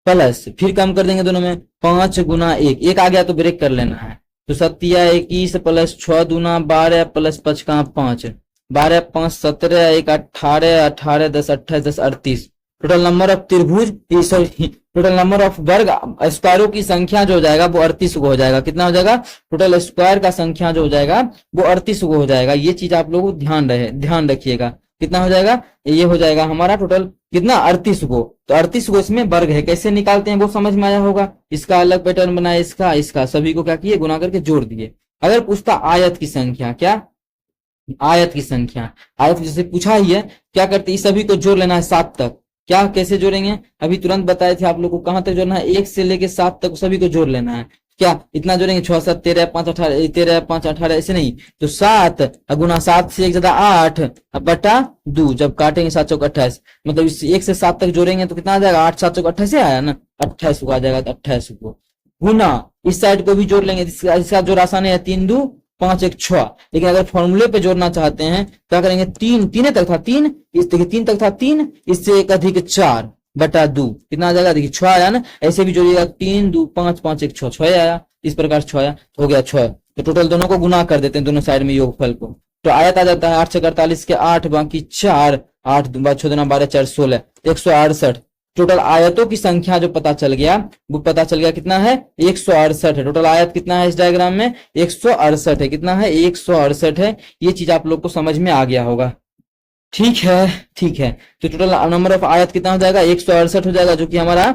प्लस, फिर कम कर देंगे दोनों में 5 गुना 1 आ गया तो ब्रेक कर लेना है। तो 7 21 प्लस 6 दूना 12 प्लस 5 का 5, 12 5 17 1 18 18 10 28 10 38, टोटल नंबर ऑफ त्रिभुज, सॉरी टोटल नंबर ऑफ वर्ग स्क्वायरों की संख्या जो हो जाएगा वो 38 को हो जाएगा। कितना हो जाएगा, टोटल स्क्वायर का संख्या जो हो जाएगा वो 38 को हो जाएगा। ये चीज आप लोगों को ध्यान रखिएगा, कितना हो जाएगा, ये हो जाएगा हमारा टोटल कितना 38 को। तो 38 को इसमें वर्ग है, कैसे निकालते हैं वो समझ में आया होगा। इसका अलग पैटर्न बनाया, इसका सभी को क्या किए, गुना करके जोड़ दिए। अगर पूछता आयत की संख्या, क्या आयत की संख्या, आयत जैसे पूछा ही है, क्या करते इस सभी को जोड़ लेना है 7 तक। क्या कैसे जोड़ेंगे, अभी तुरंत बताए थे आप लोग को, कहां तक जोड़ना है, 1 से लेके 7 तक सभी को जोड़ लेना है। क्या इतना जोड़ेंगे, 6 7 13 5 18 13 5 18, ऐसे नहीं, तो 7 गुना 7 से 1 ज्यादा 8 बटा 2, जब काटेंगे 7 चौक 28, मतलब इस 1 से 7 तक जोड़ेंगे तो कितना आ जाएगा, 8 7 चौक 28 आया ना, 28 को आ जाएगा। तो 28 को गुना इस साइड को भी जोड़ लेंगे, इसका जोड़ आसान है, 3 2 5 1 6। लेकिन अगर फॉर्मूले पे जोड़ना चाहते हैं क्या करेंगे, 3 तक था 3, इस देखिए 3 तक था 3, इससे 1 अधिक 4 बटा 2 कितना आ जाएगा, देखिए 6 आया ना। ऐसे भी जोड़िएगा, 3 2 5 5 1 6 आया, इस प्रकार 6 आया, हो गया 6। तो टोटल दोनों को गुना कर देते हैं, दोनों साइड में योगफल को, तो आयत आ जाता है 8 6 48 के 8 बाकी 4, 8 6 2 12 4 16, 168। टोटल आयतों की संख्या जो पता चल गया, वो पता चल गया कितना है, 168 है। टोटल आयत कितना है इस डायग्राम में, 168 है। कितना है, 168 है। ये चीज आप लोग को समझ में आ गया होगा, ठीक है, ठीक है। तो टोटल नंबर ऑफ आयत कितना हो जाएगा, 168 हो जाएगा, जो कि हमारा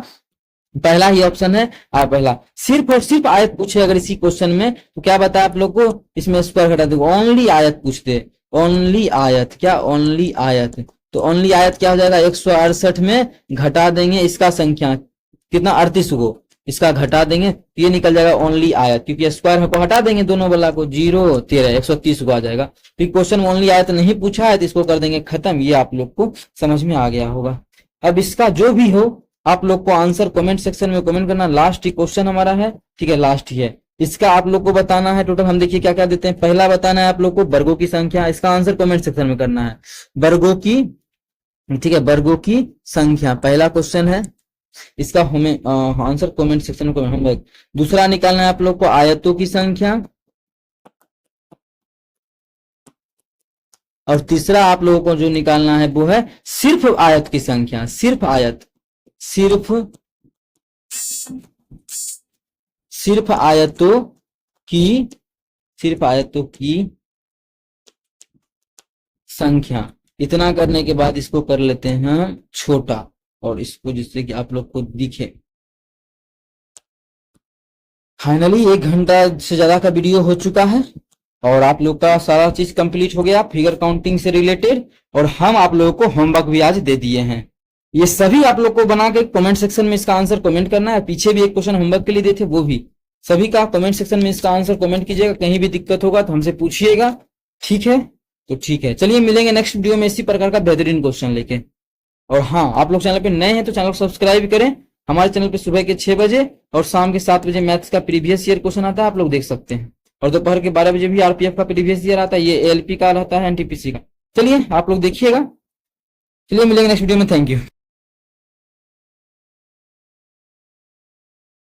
पहला ही ऑप्शन है। पहला सिर्फ और सिर्फ आयत पूछे अगर इसी क्वेश्चन में, तो क्या बताया आप लोग को, इसमें स्क्वायर घटा दो, ओनली आयत पूछते, ओनली आयत, क्या ओनली आयत। तो ओनली आयत क्या हो जाएगा, 168 में घटा देंगे इसका संख्या कितना, 38 को, इसका घटा देंगे तो ये निकल जाएगा ओनली आयत, क्योंकि स्क्वायर को हटा देंगे दोनों वाला को, 0 13 130 को आ जाएगा। फिर क्वेश्चन में ओनली आयत नहीं पूछा है तो इसको कर देंगे खत्म। ये आप लोग को समझ में आ गया होगा। अब इसका जो भी हो आप लोग को आंसर कमेंट सेक्शन में कमेंट करना। लास्ट ही क्वेश्चन हमारा है, ठीक है, लास्ट ही है। इसका आप लोग को बताना है टोटल, हम देखिए क्या क्या देते हैं। पहला बताना है आप लोग को वर्गों की संख्या, इसका आंसर कमेंट सेक्शन में करना है। वर्गों की, ठीक है, वर्गों की संख्या पहला क्वेश्चन है, इसका हमें आंसर कमेंट सेक्शन में कमेंट। दूसरा निकालना है आप लोग को आयतों की संख्या, और तीसरा आप लोगों को जो निकालना है वो है सिर्फ आयत की संख्या, सिर्फ आयत, सिर्फ आयतों की, सिर्फ आयतों की संख्या। इतना करने के बाद इसको कर लेते हैं छोटा, और इसको जिससे कि आप लोग को दिखे। फाइनली 1 घंटा से ज्यादा का वीडियो हो चुका है और आप लोग का सारा चीज कंप्लीट हो गया फिगर काउंटिंग से रिलेटेड, और हम आप लोगों को होमवर्क भी आज दे दिए हैं। ये सभी आप लोग को बना के कमेंट सेक्शन में इसका आंसर कमेंट करना है। पीछे भी एक क्वेश्चन होमवर्क के लिए देते, वो भी सभी का कमेंट सेक्शन में इसका आंसर कमेंट कीजिएगा। कहीं भी दिक्कत होगा तो हमसे पूछिएगा, ठीक है? तो ठीक है, चलिए मिलेंगे नेक्स्ट वीडियो में इसी प्रकार का बेहतरीन क्वेश्चन लेके। और हाँ, आप लोग चैनल पे नए हैं तो चैनल को सब्सक्राइब करें। हमारे चैनल पे सुबह के 6 बजे और शाम के 7 बजे मैथ्स का प्रीवियस ईयर क्वेश्चन आता है, आप लोग देख सकते हैं। और दोपहर के 12 बजे भी आरपीएफ का प्रीवियस ईयर आता है, ये एएलपी का रहता है, एनटीपीसी का। चलिए आप लोग देखिएगा। चलिए मिलेंगे नेक्स्ट वीडियो में, थैंक यू।